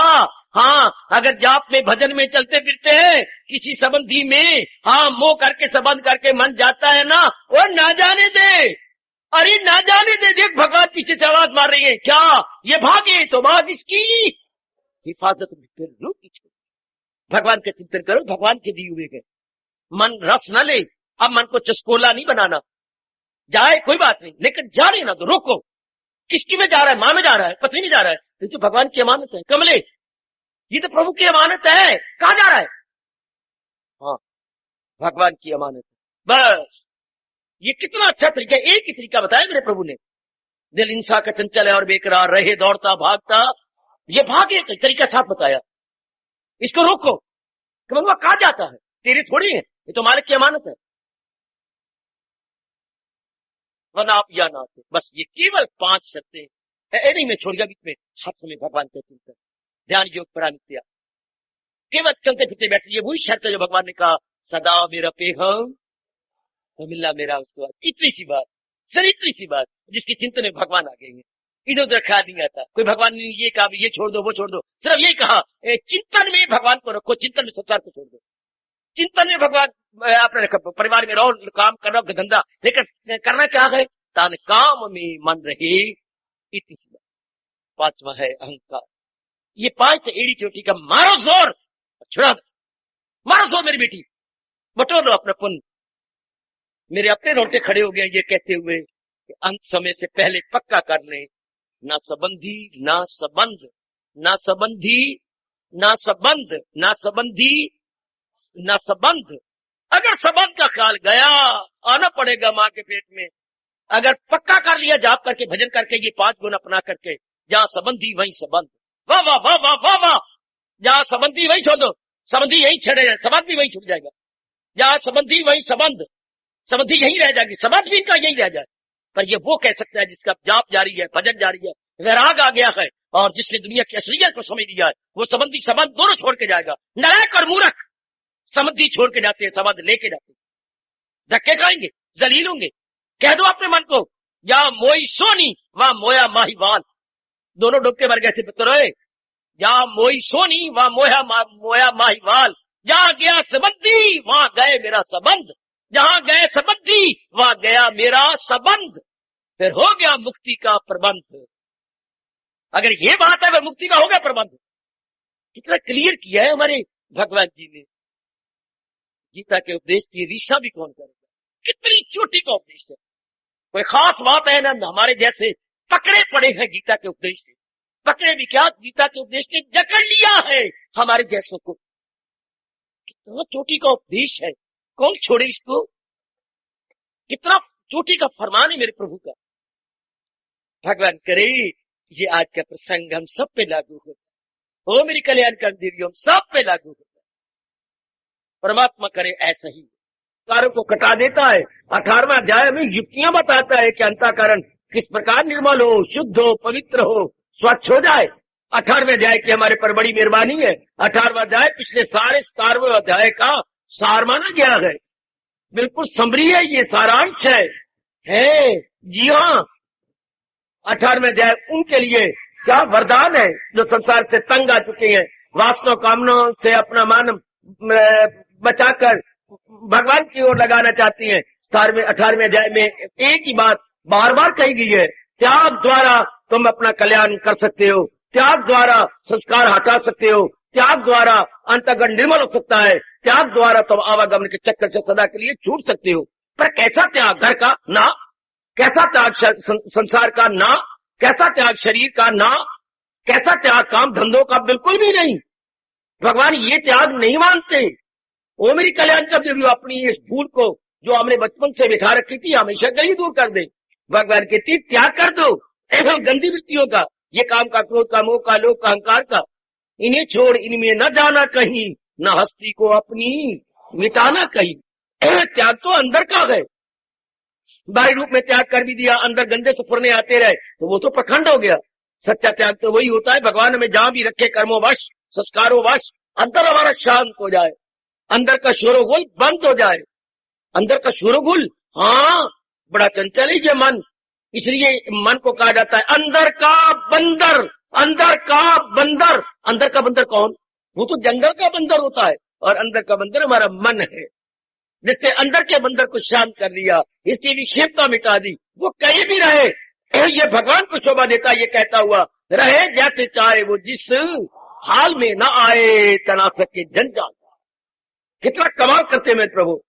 हाँ, अगर जाप में भजन में चलते फिरते हैं, किसी संबंधी में हाँ मोह करके संबंध करके मन जाता है ना, वो ना जाने दे, अरे ना जाने दे। देख भगवान पीछे से आवाज मार रही है, क्या ये भागे तो भाग, इसकी हिफाजत फिर लो पीछे। भगवान का चिंतन करो, भगवान के दिए हुए के मन रस न ले। अब मन को चस्कोला नहीं बनाना, जाए कोई बात नहीं, लेकिन जा रही ना तो रोको। किसकी में जा रहा है, मां में जा रहा है, पत्नी में जा रहा है, ये तो भगवान की अमानत है। कमले, ये तो प्रभु की अमानत है, कहां जा रहा है? हाँ, भगवान की अमानत है। बस ये कितना अच्छा तरीका, एक ही तरीका बताया मेरे प्रभु ने। दिल इंसान का चंचल है और बेकरार, रहे दौड़ता भागता, ये भागे तो तरीका साफ बताया। इसको रोको, कमंगवा कहां जाता है, तेरे थोड़ी है, ये तो मालिक की अमानत है। वरना आप या ना थे, बस ये केवल 5 शर्तें नहीं, मैं छोड़ गया बीच में। हर समय भगवान का चिंतन, ध्यान, योग, प्राणायाम, केवल चलते फिरते बैठे, ये वही शर्त है जो भगवान ने कहा, सदा मेरा पेहम तो मिलना मेरा। उसके बाद इतनी सी बात, सर इतनी सी बात, जिसके चिंतन में भगवान आ गए हैं, इधर उधर ख्याल नहीं आता। कोई भगवान ने ये कहा ये छोड़ दो वो छोड़ दो, सिर्फ यही कहा चिंतन में भगवान को रखो, चिंतन में संसार को छोड़ दो। चिंतन में भगवान आपने रखा, परिवार में रहो, काम कर रहा धंधा, लेकिन करना क्या है, तान काम में मन रहे, इतनी सी बात। 5वां है अहंकार। ये 5 एड़ी चोटी का मारो जोर, छुड़ा दो, मारो जोर मेरी बेटी, बटोर लो अपना पुण्य। मेरे अपने रोटे खड़े हो गए ये कहते हुए कि अंत समय से पहले पक्का कर ले, ना संबंधी ना संबंध, ना संबंधी ना संबंध, ना संबंधी ना संबंध, अगर संबंध का ख्याल गया, आना पड़ेगा माँ के पेट में। अगर पक्का कर लिया जाप करके, भजन करके, ये 5 गुण अपना करके, जहां संबंधी वहीं संबंध। वाह वाह वाह वाह वाह वाह। जहां संबंधी वहीं छोड़ दो, संबंधी यहीं छड़े जाए, संबंध भी वहीं छूट जाएगा। जहां संबंधी वहीं संबंध, संबंधी यहीं रह जाएगी, संबंध भी इनका यहीं रह जाए। पर ये वो कह सकता है जिसका जाप जारी है, भजन जारी है, वैराग आ गया है, और जिसने दुनिया की असलियत को समझ लिया है, वो संबंधी संबंध दोनों छोड़ के जाएगा। नलायक और मूर्ख संबंधी छोड़ के जाते हैं, संबंध लेके जाते हैं, धक्के खाएंगे, जलील होंगे। कह दो अपने मन को, या मोई सोनी वहां मोया माहीवाल। दोनों डूब के मर गए थे पुत्र, या मोई सोनी वहां मोया माहीवाल। जहां गया संबंधी वहां गए मेरा संबंध, जहां गए संबंधी वहां गया मेरा संबंध, फिर हो गया मुक्ति का प्रबंध। अगर ये बात है, वह मुक्ति का हो गया प्रबंध। कितना क्लियर किया है हमारे भगवान जी ने। गीता के उपदेश की रीसा भी कौन करेगा? कितनी चोटी का उपदेश है। कोई खास बात है ना, हमारे जैसे पकड़े पड़े हैं गीता के उपदेश से। पकड़े भी क्या, गीता के उपदेश ने जकड़ लिया है हमारे जैसों को। कितना चोटी का उपदेश है, कौन छोड़े इसको? कितना चोटी का फरमान है मेरे प्रभु का। भगवान करे ये आज का प्रसंग हम सब पे लागू हो। ओ मेरी कल्याणकारी देवियों, सब पे लागू हो। परमात्मा करे ऐसा ही, कारों को कटा देता है। 18वां अध्याय में युक्तियां बताता है कि अंतःकरण किस प्रकार निर्मल हो, शुद्ध हो, पवित्र हो, स्वच्छ हो जाए। 18वें अध्याय की हमारे पर बड़ी मेहरबानी है। 18वां अध्याय पिछले सारे 17वें अध्याय का सार माना गया है। बिल्कुल समरी है, ये सारांश है जी हाँ। 18वें अध्याय उनके लिए क्या वरदान है जो संसार से तंग आ चुके हैं, वासना कामनाओं से अपना मन बचाकर भगवान की ओर लगाना चाहती हैं। 18वें अध्याय में एक ही बात बार बार कही गई है, त्याग द्वारा तुम अपना कल्याण कर सकते हो, त्याग द्वारा संस्कार हटा सकते हो, त्याग द्वारा अंतःकरण निर्मल हो सकता है, त्याग द्वारा तुम आवागमन के चक्कर से सदा के लिए छूट सकते हो। पर कैसा त्याग? घर का ना, कैसा त्याग संसार का ना, कैसा त्याग शरीर का ना, कैसा त्याग काम धंधों का? बिल्कुल भी नहीं। भगवान ये त्याग नहीं मानते। वो मेरी कल्याण कर दे, अपनी इस भूल को जो हमने बचपन से बिठा रखी थी हमेशा के लिए दूर कर दे। भगवान कहती त्याग कर दो गंदी वृत्तियों का, ये काम का, क्रोध का, मोह का, लोभ का, अहंकार का। इन्हें छोड़, इनमें न जाना कहीं, न हस्ती को अपनी मिटाना कहीं। त्याग तो अंदर का है। बाहरी रूप में त्याग कर भी दिया, अंदर गंदे सुफरने आते रहे तो वो तो प्रखंड हो गया। सच्चा त्याग तो वही होता है, भगवान हमें जहां भी रखे कर्मोवश, संस्कारोवश, अंदर हमारा शांत हो जाए, अंदर का शोरगुल बंद हो जाए। अंदर का शोरगुल, हाँ बड़ा चंचल है ये मन, इसलिए मन को कहा जाता है अंदर का बंदर। अंदर का बंदर, अंदर का बंदर कौन? वो तो जंगल का बंदर होता है, और अंदर का बंदर हमारा मन है, जिससे अंदर के बंदर को शांत कर दिया, इसकी विक्षेपता मिटा दी। वो कहीं भी रहे, ये भगवान को शोभा देता, ये कहता हुआ रहे जैसे चाहे, वो जिस हाल में न आए तनासक के जंजाल। कितना कमाल करते मेरे प्रभु।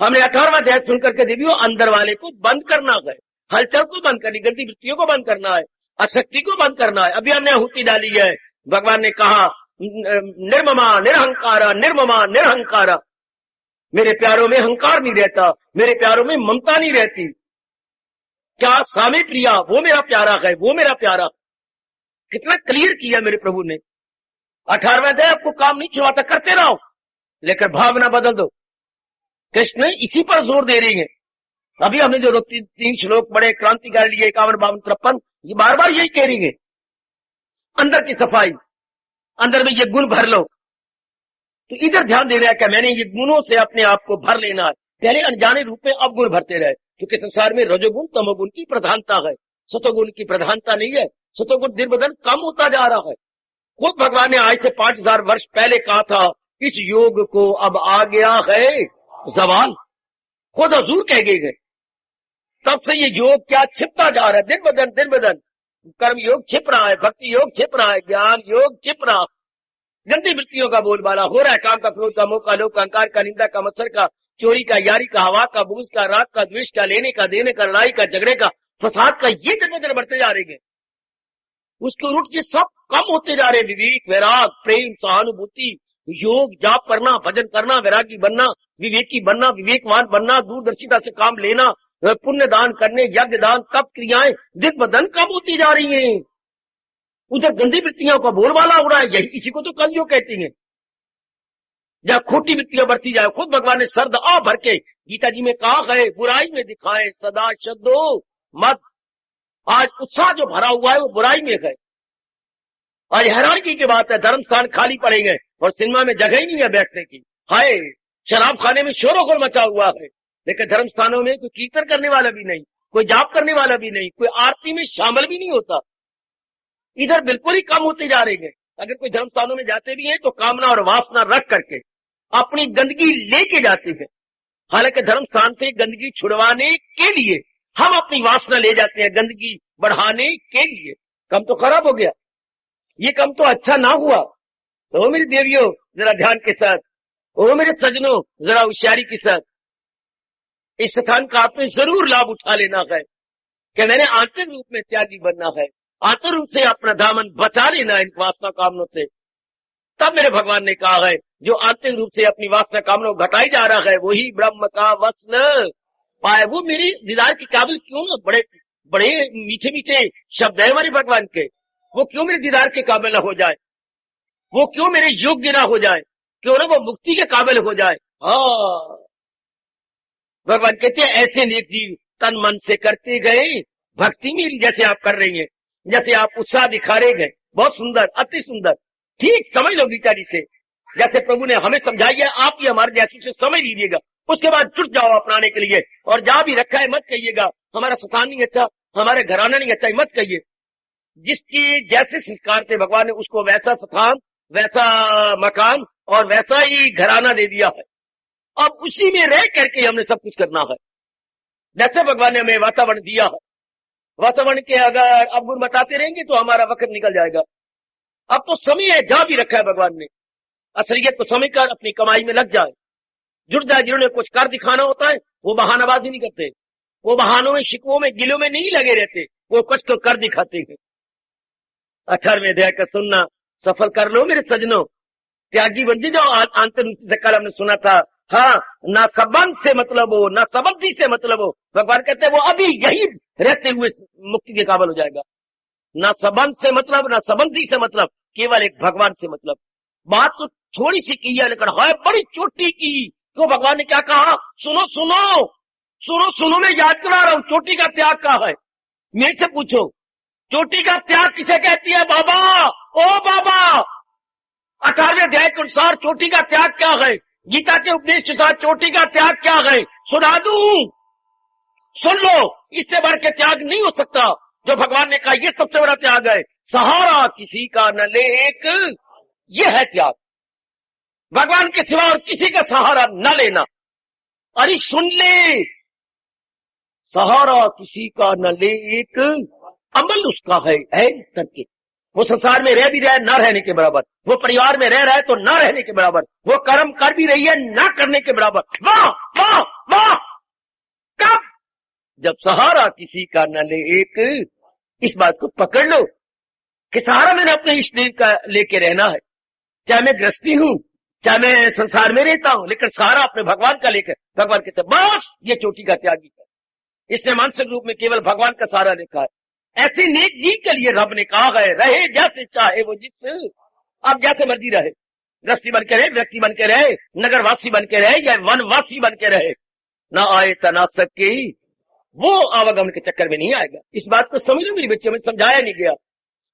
हमने 18वां अध्याय सुनकर के देवियों, अंदर वाले को बंद करना है, हलचल को बंद करनी, गंदी वृत्तियों को बंद करना है, अशक्ति को बंद करना है। अभी हमने आहुति डाली है, भगवान ने कहा निर्ममा निरहंकारा, निर्ममा निरहंकारा। मेरे प्यारों में अहंकार नहीं रहता, मेरे प्यारों में ममता नहीं रहती। क्या स्वामी प्रिया, वो मेरा प्यारा है, वो मेरा प्यारा। कितना क्लियर किया मेरे प्रभु ने। 18वां अध्याय आपको काम नहीं छुड़ाता, करते रहो, लेकर भावना बदल दो। कृष्ण इसी पर जोर दे रही है। अभी हमने जो 3 श्लोक बड़े क्रांतिकारी लिए, 51, 52, 53, ये बार बार यही कह रही है, अंदर की सफाई, अंदर में ये गुण भर लो। तो इधर ध्यान दे रहा है कि मैंने ये गुणों से अपने आप को भर लेना है। पहले अनजाने रूप में अब गुण भरते रहे, क्योंकि संसार में रजोगुण तमोगुण की प्रधानता है, सतोगुण की प्रधानता नहीं है। सतोगुण दिन ब दिन कम होता जा रहा है। खुद भगवान ने आज से 5000 वर्ष पहले कहा था, इस योग को अब आ गया है जवाल। खुद हजूर कह गए। तब से ये योग क्या छिपता जा रहा है, दिन ब दिन कर्म योग छिप रहा है, भक्ति योग छिप रहा है, ज्ञान योग छिप रहा, गंदी वृत्तियों का बोलबाला हो रहा है, काम का, क्रोध का, मोह का, लोभ का, अहंकार का, निंदा का, मत्सर का, चोरी का, यारी का, हवा का, बुग़्ज़ का, राग का, द्वेष का, लेने का, देने का, लड़ाई का, झगड़े का, फसाद का, ये दिन ब दिन बढ़ते जा रहे हैं। उसके उलट ये सब कम होते जा रहे हैं। विवेक, वैराग, प्रेम, सहानुभूति, योग जाप करना, भजन करना, वैरागी बनना, विवेकी बनना, विवेकवान बनना, दूरदर्शिता से काम लेना, पुण्य दान करने, यज्ञ दान, तप क्रियाएं दिन ब दिन कम होती जा रही हैं। उधर गंदी वृत्तियों का बोलबाला हो रहा है, यही इसी को तो कलयुग कहती हैं। जब खोटी वृत्तियां बढ़ती जाए, खुद भगवान ने शब्द आ भर के गीता जी में कहा है, बुराई में दिखाए सदा शब्दो मत। आज उत्साह जो भरा हुआ है वो बुराई में है। आज हैरानगी की बात है, धर्म स्थान खाली पड़ेंगे और सिनेमा में जगह ही नहीं है बैठने की। हाय, शराब खाने में शोरोगुल मचा हुआ है, लेकिन धर्म स्थानों में कोई कीर्तन करने वाला भी नहीं, कोई जाप करने वाला भी नहीं, कोई आरती में शामिल भी नहीं होता। इधर बिल्कुल ही कम होते जा रहे हैं। अगर कोई धर्म स्थानों में जाते भी हैं तो कामना और वासना रख करके अपनी गंदगी लेके जाते हैं। हालांकि धर्म स्थान से गंदगी छुड़वाने के लिए हम अपनी वासना ले जाते हैं, गंदगी बढ़ाने के लिए। कम तो खराब हो गया, ये कम तो अच्छा ना हुआ। तो मेरी देवियों जरा ध्यान के साथ, ओ मेरे सजनों जरा होशियारी के साथ इस स्थान का आपने जरूर लाभ उठा लेना है कि मैंने आंतरिक रूप में त्यागी बनना है, आंतरिक रूप से अपना दामन बचा लेना इन वासना कामनों से। तब मेरे भगवान ने कहा है, जो आंतरिक रूप से अपनी वासना कामनों घटाई जा रहा है वही ब्रह्म का वसन पाए। वो मेरी दीदार के काबिल क्यों ना, बड़े बड़े मीठे मीठे शब्द है हमारे भगवान के, वो क्यों मेरे दीदार के काबिल न हो जाए, वो क्यों मेरे योग्य ना हो जाए, क्यों ना वो मुक्ति के काबिल हो जाए। हाँ, भगवान कहते हैं ऐसे नेक जीव तन मन से करते गए भक्ति में, जैसे आप कर रही हैं, जैसे आप उत्साह दिखा रहे गए, बहुत सुंदर, अति सुंदर। ठीक समझ लो गीता जी से, जैसे प्रभु ने हमें समझाई है, आप ये हमारे जैसे से समझ लीजिएगा, उसके बाद जुट जाओ अपनाने के लिए। और जहां भी रखा है मत कहिएगा हमारा स्थान नहीं अच्छा, हमारे घराना नहीं अच्छा, मत कहिए। जिसकी जैसे संस्कार थे भगवान ने उसको वैसा स्थान, वैसा मकान और वैसा ही घराना दे दिया है। अब उसी में रह करके हमने सब कुछ करना है। जैसे भगवान ने हमें वातावरण दिया है, वातावरण के अगर अब गुण बताते रहेंगे तो हमारा वक्त निकल जाएगा। अब तो समय है, जहां भी रखा है भगवान ने, असलियत को समझ कर अपनी कमाई में लग जाए, जुड़ जाए। जिन्होंने कुछ कर दिखाना होता है वो बहानाबाजी नहीं करते, वो बहानों में, शिकवों में, गिलों में नहीं लगे रहते, वो कुछ तो कर दिखाते हैं। 18वें अध्याय का सुनना सफल कर लो मेरे सजनों, त्यागी बन जाओ। आंतरिक से कल हमने सुना था, हाँ, ना संबंध से मतलब हो, ना संबंधी से मतलब हो। भगवान कहते हैं वो अभी यही रहते हुए मुक्ति के काबिल हो जाएगा। ना संबंध से मतलब, ना संबंधी से मतलब, केवल एक भगवान से मतलब। बात तो थोड़ी सी की है लेकिन है बड़ी चोटी की। तो भगवान ने क्या कहा, सुनो सुनो सुनो सुनो, मैं याद करा रहा हूं, चोटी का त्याग क्या है। मेरे से पूछो चोटी का त्याग किसे कहती है बाबा, ओ बाबा। 18वें अध्याय के अनुसार चोटी का त्याग क्या है, गीता के उपदेश के साथ चोटी का त्याग क्या है, सुना दूं, सुन लो। इससे बढ़ के त्याग नहीं हो सकता जो भगवान ने कहा, ये सबसे बड़ा त्याग है। सहारा किसी का न ले एक, ये है त्याग, भगवान के सिवा और किसी का सहारा न लेना। अरे सुन ले, सहारा किसी का न ले एक, अमल उसका है करके। वो संसार में रह भी रहा है ना रहने के बराबर, वो परिवार में रह रहा है तो ना रहने के बराबर, वो कर्म कर भी रही है ना करने के बराबर। वाह वाह वाह, कब, जब सहारा किसी का न ले एक। इस बात को पकड़ लो कि सहारा मैंने अपने इष्ट देव का लेके रहना है, चाहे मैं गृहस्थी हूं, चाहे मैं संसार में रहता हूं, लेकिन सहारा अपने भगवान का लेकर। भगवान कहते बस ये चोटी का त्यागी है, इसने मानसिक रूप में केवल भगवान का सहारा लिखा है। ऐसे नेक जी के लिए रब ने कहा है, रहे जैसे चाहे वो जिस, अब जैसे मर्जी रहे, गृहस्थी बन के रहे, व्यक्ति बन के रहे, नगरवासी बन के रहे या वनवासी बन के रहे, ना आए तना सके, वो आवागमन के चक्कर में नहीं आएगा। इस बात को समझ लो मेरी बच्ची, हमें समझाया नहीं गया,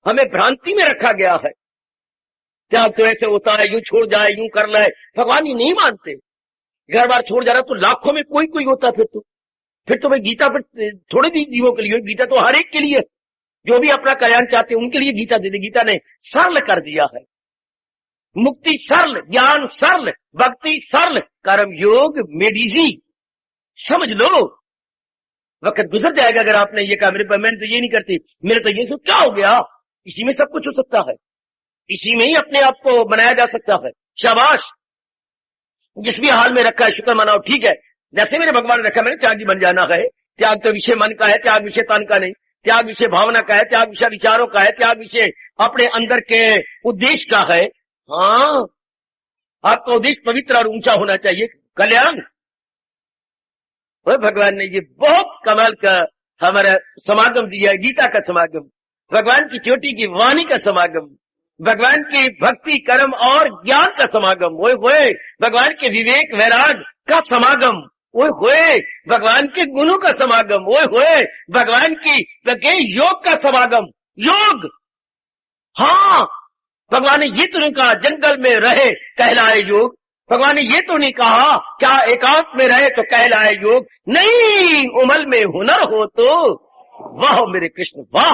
हमें भ्रांति में रखा गया है। त्याग तो ऐसे होता है, यूं छोड़ जाए, यूं कर ले, भगवान ये नहीं मानते। घर बार छोड़ जा रहा तो लाखों में कोई कोई होता, फिर तो भाई गीता फिर थोड़े भी जीवों के लिए, गीता तो हर एक के लिए, जो भी अपना कल्याण चाहते हैं उनके लिए गीता दे दी। गीता ने सरल कर दिया है, मुक्ति सरल, ज्ञान सरल, भक्ति सरल, कर्म योग मेडिजी। समझ लो, वक्त गुजर जाएगा अगर आपने ये कहा मेरे मैंने तो ये नहीं करती, मेरे तो ये सब क्या हो गया। इसी में सब कुछ हो सकता है, इसी में ही अपने आप को बनाया जा सकता है। शाबाश, जिस भी हाल में रखा है शुक्र मनाओ, ठीक है। जैसे मेरे भगवान ने रखा, मैंने त्यागी बन जाना है। त्याग तो विषय मन का है, त्याग विषय तन का नहीं, त्याग विषय भावना का है, त्याग विषय विचारों का है, त्याग विषय अपने अंदर के उद्देश्य का है। हाँ, आपका उद्देश्य पवित्र और ऊंचा होना चाहिए, कल्याण। भगवान ने ये बहुत कमाल का हमारा समागम दिया है, गीता का समागम, भगवान की चोटी की वाणी का समागम, भगवान की भक्ति कर्म और ज्ञान का समागम, ओए भगवान के विवेक वैराग का समागम, ओए भगवान के गुणों का समागम, ओए भगवान की योग का समागम। योग, हाँ, भगवान ने ये तो नहीं कहा जंगल में रहे कहलाए योग, भगवान ने ये तो नहीं कहा क्या एकांत में रहे तो कहलाए योग, नहीं, अमल में हुनर हो तो वाह मेरे कृष्ण वाह,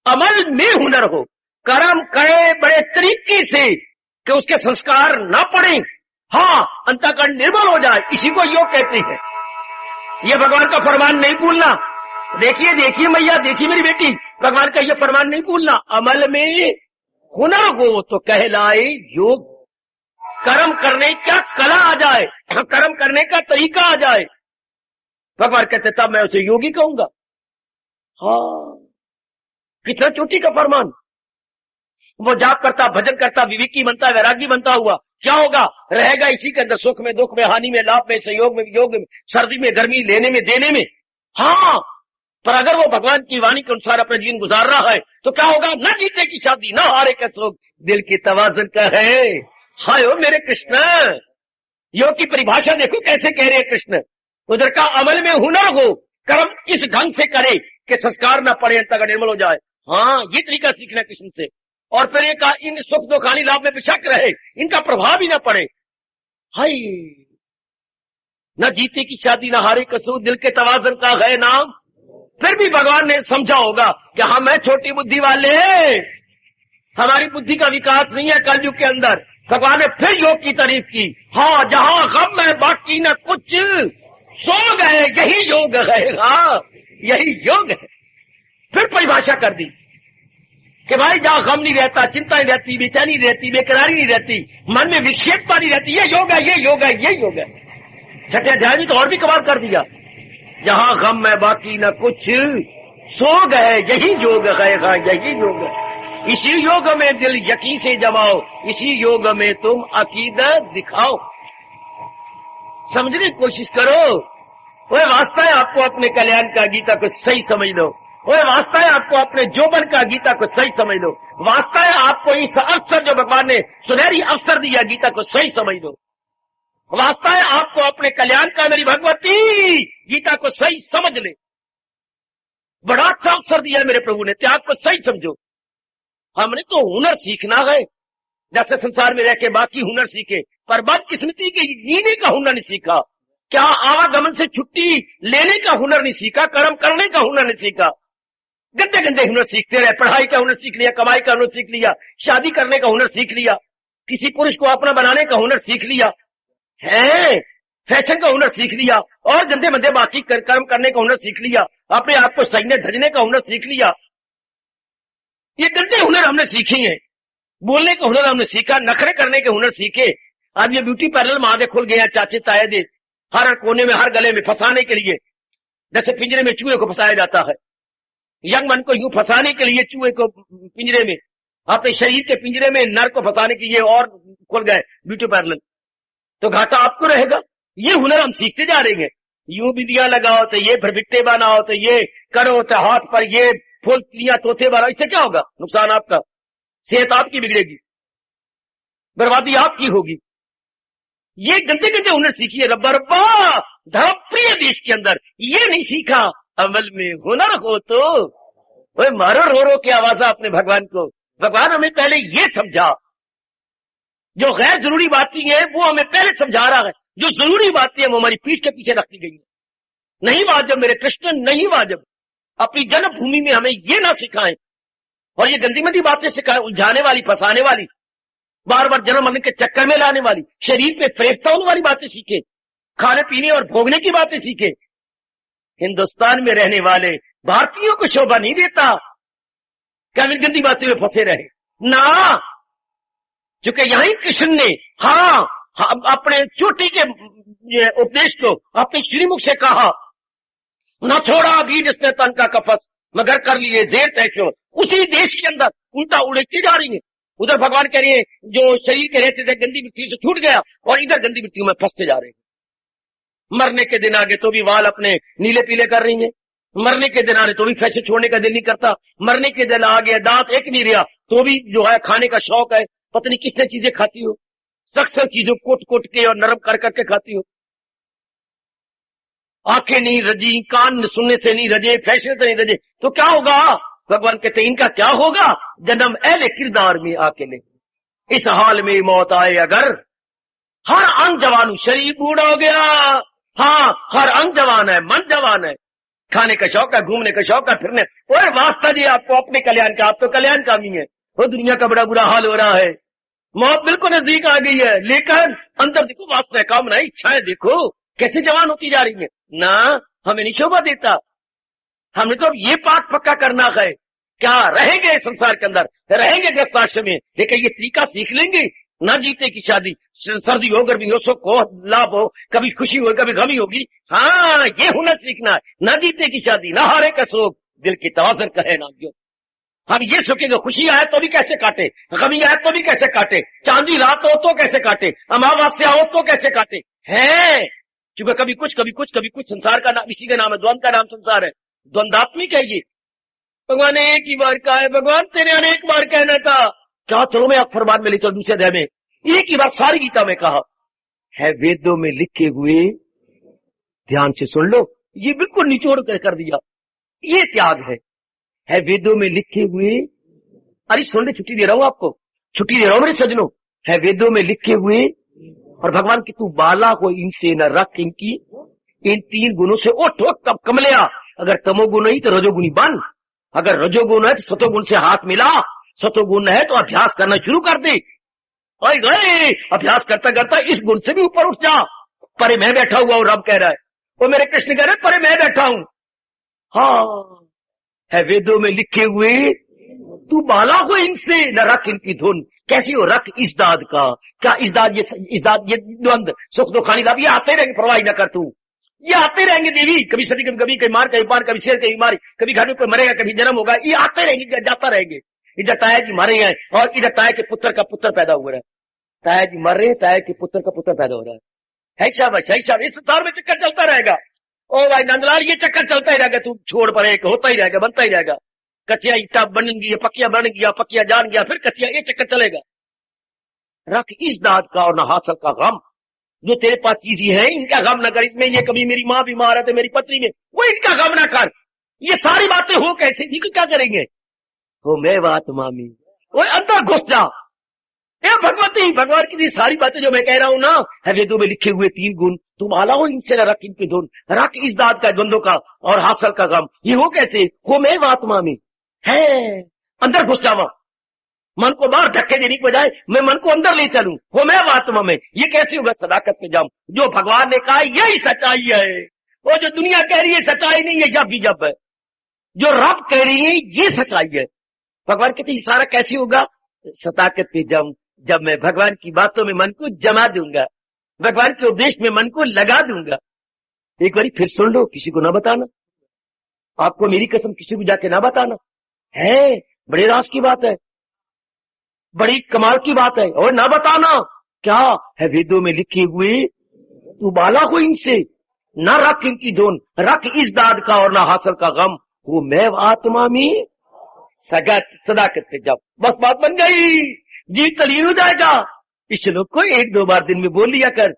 अमल में हुनर हो, कर्म करे बड़े तरीके से कि उसके संस्कार ना पड़े, हाँ, अंतःकरण निर्मल हो जाए, इसी को योग कहते हैं। ये भगवान का फरमान नहीं भूलना। देखिए मैया, देखिए मेरी बेटी, भगवान का ये फरमान नहीं भूलना, अमल में हुनर हो तो कहलाए योग, कर्म करने का कला आ जाए, कर्म करने का तरीका आ जाए, भगवान कहते तब मैं उसे योगी कहूंगा। हाँ, कितना चोटी का फरमान। वो जाप करता, भजन करता, विवेकी बनता, वैरागी बनता हुआ क्या होगा, रहेगा इसी के अंदर, सुख में, दुख में, हानि में, लाभ में, सहयोग में, वियोग में, सर्दी में, गर्मी, लेने में, देने में। हाँ, पर अगर वो भगवान की वाणी के अनुसार अपना जीवन गुजार रहा है तो क्या होगा, न जीते की शादी, न हारे का शोक, दिल की तवाज़ुन का है। हाय ओ मेरे कृष्ण, योग की परिभाषा देखो कैसे कह रहे हैं कृष्ण, उधर का अमल में हुनर हो, कर्म इस ढंग से करे कि संस्कार न पड़े, अंतःकरण निर्मल हो जाए। हाँ, ये तरीका सीखना कृष्ण से। और फिर एक इन सुख दुख हानि लाभ में बिछक रहे, इनका प्रभाव ही न पड़े। हाय, न जीते की शादी, न हारे का सूद, दिल के तवाज़ुन का है नाम। फिर भी भगवान ने समझा होगा कि हम है छोटी बुद्धि वाले, हमारी बुद्धि का विकास नहीं है कलयुग के अंदर। भगवान ने फिर योग की तारीफ की। हाँ, जहां गम है बाकी न कुछ, सो गए यही योग है, हाँ यही योग है। फिर परिभाषा कर दी कि भाई जहां गम नहीं रहता, चिंता नहीं रहती, बेचैनी नहीं रहती, बेकरारी नहीं रहती, मन में विक्षेपता नहीं रहती, ये योग है, ये योग है, ये योग है। छठे अध्याय में तो और भी कमाल कर दिया, जहां गम है बाकी न कुछ, सो गए यही योग है, हाँ यही योग है। इसी योग में दिल यकीन से जमाओ, इसी योग में तुम अकीदत दिखाओ। समझने की कोशिश करो। वह वास्ता है आपको अपने कल्याण का गीता को सही समझ लो, वह वास्ता है आपको अपने जोबन का गीता को सही समझ लो, वास्ता है आपको इस अवसर जो भगवान ने सुनहरी अवसर दिया गीता को सही समझ लो, वास्ता है आपको अपने कल्याण का मेरी भगवती गीता को सही समझ ले। बड़ा अच्छा अवसर दिया मेरे प्रभु ने, त्याग को सही समझो। हमने तो हुनर सीखना है, जैसे संसार में रह के बाकी हुनर सीखे, पर बदकिस्मती के जीने का हुनर नहीं सीखा। क्या आवागमन से छुट्टी लेने का हुनर नहीं सीखा, कर्म करने का हुनर नहीं सीखा। गंदे गंदे हुनर सीखते रहे, पढ़ाई का हुनर सीख लिया, कमाई का हुनर सीख लिया, शादी करने का हुनर सीख लिया, किसी पुरुष को अपना बनाने का हुनर सीख लिया है, फैशन का हुनर सीख लिया, और गंदे मंदे बाकी कर्म करने का हुनर सीख लिया, अपने आप को सजने धजने का हुनर सीख लिया। ये गंदे हुनर हमने सीखे हैं। बोलने का हुनर हमने सीखा, नखरे करने के हुनर सीखे। अब ये ब्यूटी पार्लर महादे खुल गए हैं, चाचे ताए दे, हर कोने में, हर गले में फंसाने के लिए, जैसे पिंजरे में चूहे को फंसाया जाता है, यंग मन को यूं फंसाने के लिए चूहे को पिंजरे में, अपने शरीर के पिंजरे में नर को फंसाने के लिए और खुल गए ब्यूटी पार्लर। तो घाटा आपको रहेगा। ये हुनर हम सीखते जा रहे हैं। यूं बिंदियां लगाओ तो ये, भरभिट्टे बनाओ तो ये करो, तो हाथ पर ये फूल लिया तोते बनाओ, इससे क्या होगा, नुकसान आपका, सेहत आपकी बिगड़ेगी, बर्बादी आपकी होगी। ये गंदे गंदे हुनर सीखिए रब्बा रब्बा, धर्म प्रिय देश के अंदर ये नहीं सीखा। अमल में हुनर हो तो वह मारो रो रो के आवाजा अपने भगवान को। भगवान हमें पहले ये समझा, जो गैर जरूरी बातें हैं वो हमें पहले समझा रहा है, जो जरूरी बातें हैं वो हमारी पीठ के पीछे रखी गई है। नहीं वाजब मेरे कृष्ण, नहीं वाजब। अपनी जन्मभूमि में हमें ये ना सिखाएं और ये गंदी मंदी बातें सिखाएं, उलझाने वाली, फंसाने वाली, बार बार जन्म मरने के चक्कर में लाने वाली, शरीर पे फरेफ्ता होने वाली बातें सीखे, खाने पीने और भोगने की बातें सीखे। हिंदुस्तान में रहने वाले भारतीयों को शोभा नहीं देता क्या इन गंदी बातें में फंसे रहे ना, क्योंकि यही कृष्ण ने अपने चोटी के उपदेश को अपने श्रीमुख से कहा, न छोड़ा अभी जिसने तन का कफस मगर कर लिए जेर तय क्यों। उसी देश के अंदर उल्टा उड़ती जा रही है, उधर भगवान कह रहे हैं जो शरीर के रहते थे गंदी मिट्टी से छूट गया और इधर गंदी मिट्टियों में फंसते जा रहे हैं। मरने के दिन आगे तो भी वाल अपने नीले पीले कर रही है, मरने के दिन आ रहे तो भी फैशन छोड़ने का दिल नहीं करता, मरने के दिन आ गया दांत एक नहीं रहा तो भी जो है खाने का शौक है, पता नहीं कितने चीजें खाती हो, सख्त चीजों कोट कोट के और नरम कर करके खाती हो। आंखें नहीं रजी, कान सुनने से नहीं रजे, फैशन से नहीं रजे, तो क्या होगा? भगवान कहते हैं इनका क्या होगा? जन्म अहले किरदार में आके ले, इस हाल में मौत आए अगर। हर अंग जवान, शरीर बूढ़ा हो गया, हाँ हर अंग जवान है, मन जवान है, खाने का शौक है, घूमने का शौक है, फिरने। और वास्ता जी आपको अपने कल्याण का, आप तो कल्याण कामी है, वो दुनिया का बड़ा बुरा हाल हो रहा है, मौत बिल्कुल नजदीक आ गई है, लेकिन अंदर देखो वास्ता है, कामना, इच्छाएं देखो कैसे जवान होती जा रही है ना। हमें नहीं शोभा देता, हमने तो ये पाठ पक्का करना है, क्या रहेंगे संसार के अंदर, रहेंगे गृहस्थाश्रम में, लेकिन ये तरीका सीख लेंगे ना। जीते की शादी, सर्दी हो गर्मी हो, सुख हो लाभ हो, कभी खुशी हो कभी गमी होगी, हाँ ये हुनर सीखना है। ना जीते की शादी, ना हारे का शोक, दिल की तवाज़ुन कहे ना क्यों। हम ये सोचेंगे खुशी आए तो भी कैसे काटे, गमी आए तो भी कैसे काटे, चांदी रात हो तो कैसे काटे, अमावस्या हो तो कैसे काटे, है क्योंकि कभी कुछ कभी कुछ कभी कुछ। संसार का नाम इसी का नाम है, द्वंद का नाम संसार है, द्वंदात्मिक है ये। भगवान एक ही बार कहा है, भगवान तेरे अनेक बार कहना था, क्या चलो मैं फरमान में ले चल दूसरे अध्याय में, एक ही बार सारी गीता में कहा है, वेदों में लिखे हुए, ध्यान से सुन लो, ये बिल्कुल निचोड़ कर दिया, ये त्याग है वेदों में लिखे हुए। अरे सुन ले, छुट्टी दे रहा हूं आपको, छुट्टी दे रहा हूं मेरे सजनों, है वेदों में लिखे हुए। और भगवान की तू बाला हो इनसे न रख, इनकी इन तीन गुणों से उठ कब कमलिया। अगर तमोगुण नहीं तो रजोगुणी बन, अगर रजोगुण है तो सतोगुण से हाथ मिला, सतोगुण है तो अभ्यास करना शुरू कर दे। और गए अभ्यास करता करता इस गुण से भी ऊपर उठ जा। परे मैं बैठा हुआ हूं, रब कह रहा है, वो मेरे कृष्ण कह रहे परे मैं बैठा हूं। हाँ है वेदों में लिखे हुए, तू बाला हो इनसे न रख इनकी धुन। कैसी हो रख इस दाद का, क्या इस दाद ये द्वंद सुख दुखानी लाभ ये आते रहेंगे, परवाही न कर तू, ये आते रहेंगे देवी, कभी सदी कभी कभी मार कभी पार, कभी शेर कभी मारी, कभी घर में कोई मरेगा, कभी जन्म होगा, ये आते रहेंगे जाता रहेंगे। इधर ताया जी मरे हैं और इधर ताया के पुत्र का पुत्र पैदा हुआ है, ताया जी मर रहे, ताया के पुत्र का पुत्र पैदा हो रहा है शाबाश है शाबाश। इस संसार में चक्कर चलता रहेगा। ओ भाई नंदलाल ये चक्कर चलता ही रहेगा, तू छोड़ पड़े होता ही रहेगा, बनता ही रहेगा। कच्चिया ईटा बन गया, पक्किया बन गया, पक्किया जान गया, फिर कच्चिया, ये चक्कर चलेगा। रख इस दाद का और न हासिल का गम, जो तेरे पास चीजें हैं इनका गम न कर। इसमें ये कभी मेरी माँ बीमार है तो मेरी पत्नी में, वो इनका गम न कर। ये सारी बातें हो कैसे, इनको क्या करेंगे? हो मैं बात मामी, वो अंदर घुस जा, ये भगवती भगवान की सारी बातें जो मैं कह रहा हूं ना, है वेदों में लिखे हुए तीन गुण, तुम आला हो इनसे रख इनके धुन, रख इस दाद का द्वंद्व का और हासिल का गम। ये हो कैसे? हो मैं आत्मा में है, अंदर घुस जावा, मन को बाहर धक्के देने की बजाय मैं मन को अंदर ले चलूं, हो मैं आत्मा में। ये कैसे होगा? सदाकत में जाऊं, जो भगवान ने कहा यही सच्चाई है। वो जो दुनिया कह रही है सच्चाई नहीं है, जब भी जब है, जो रब कह रही है ये सच्चाई है। भगवान कहते हैं सारा कैसे होगा? सदाकत में जाऊं, जब मैं भगवान की बातों में मन को जमा दूंगा, भगवान के उपदेश में मन को लगा दूंगा। एक बार फिर सुन लो, किसी को ना बताना, आपको मेरी कसम किसी को जाके ना बताना, है बड़े राज की बात है, बड़ी कमाल की बात है, और ना बताना। क्या है? वेदों में लिखे हुए, तू बाला हो इनसे, ना रख इनकी धुन, रख इस दाद का और ना हासिल का गम, वो मैं आत्मा में सदाकत से जब। बस बात बन गई, जी तलीन हो जाएगा। इस श्लोक को एक दो बार दिन में बोल लिया कर,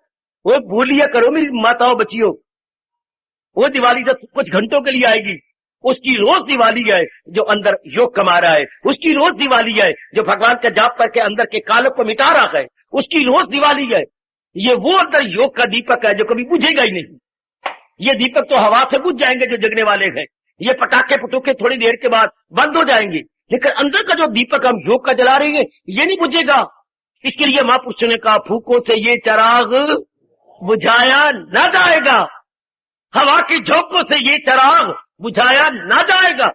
वो बोल लिया करो मेरी माताओं बच्चियों। वो दिवाली जब कुछ घंटों के लिए आएगी, उसकी रोज दिवाली है जो अंदर योग कमा रहा है, उसकी रोज दिवाली है जो भगवान का जाप करके अंदर के कालों को मिटा रहा है, उसकी रोज दिवाली है। ये वो अंदर योग का दीपक है जो कभी बुझेगा ही नहीं। ये दीपक तो हवा से बुझ जाएंगे जो जगने वाले हैं, ये पटाखे पटूखे थोड़ी देर के बाद बंद हो जाएंगे, लेकिन अंदर का जो दीपक हम योग का जला रहे हैं ये नहीं बुझेगा। इसके लिए महापुरुषों ने कहा, फूकों से ये चिराग बुझाया ना जाएगा, हवा की झोंकों से ये चिराग बुझाया ना जाएगा।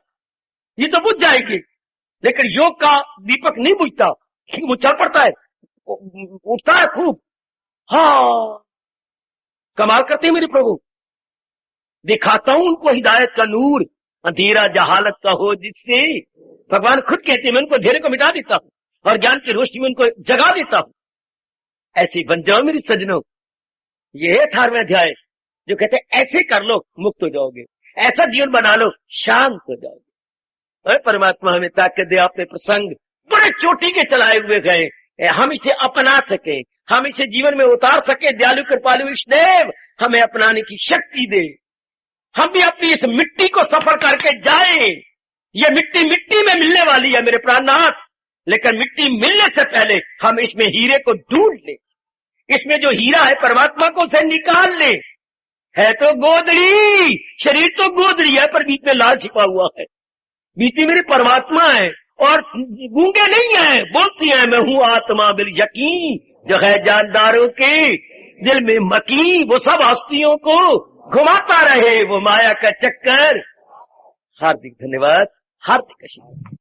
ये तो बुझ जाएगी, लेकिन योग का दीपक नहीं बुझता, वो चल पड़ता है, उठता है खूब। हाँ कमाल करते हैं मेरे प्रभु। दिखाता हूं उनको हिदायत का नूर, अंधेरा जहालत का हो जिससे, भगवान खुद कहते हैं मैं उनको अंधेरे को मिटा देता हूं। और ज्ञान की रोशनी में उनको जगा देता हूं। ऐसे बन जाओ मेरी सजनों। ये है 18वें अध्याय जो कहते हैं ऐसे कर लो मुक्त हो जाओगे, ऐसा जीवन बना लो शांत हो जाओगे। अरे परमात्मा हमें ताकत दे। आपने प्रसंग बड़े चोटी के चलाए हुए गए, हम इसे अपना सके, हम इसे जीवन में उतार सके। दयालु कृपालु ईष्टदेव हमें अपनाने की शक्ति दे। हम भी अपनी इस मिट्टी को सफर करके जाएं। ये मिट्टी मिट्टी में मिलने वाली है मेरे प्राणनाथ, लेकिन मिट्टी मिलने से पहले हम इसमें हीरे को ढूंढ लें। इसमें जो हीरा है परमात्मा को उसे निकाल ले। है तो गोदड़ी, शरीर तो गोदड़ी है, पर बीच में लाल छिपा हुआ है। बीच में मेरे परमात्मा है और गूंगे नहीं है, बोलती है मैं हूं आत्मा बिल यकीन, जो है जानदारों के दिल में मकी। वो सब हस्तियों को घुमाता रहे वो माया का चक्कर। हार्दिक धन्यवाद, हार्दिक आशीर्वाद।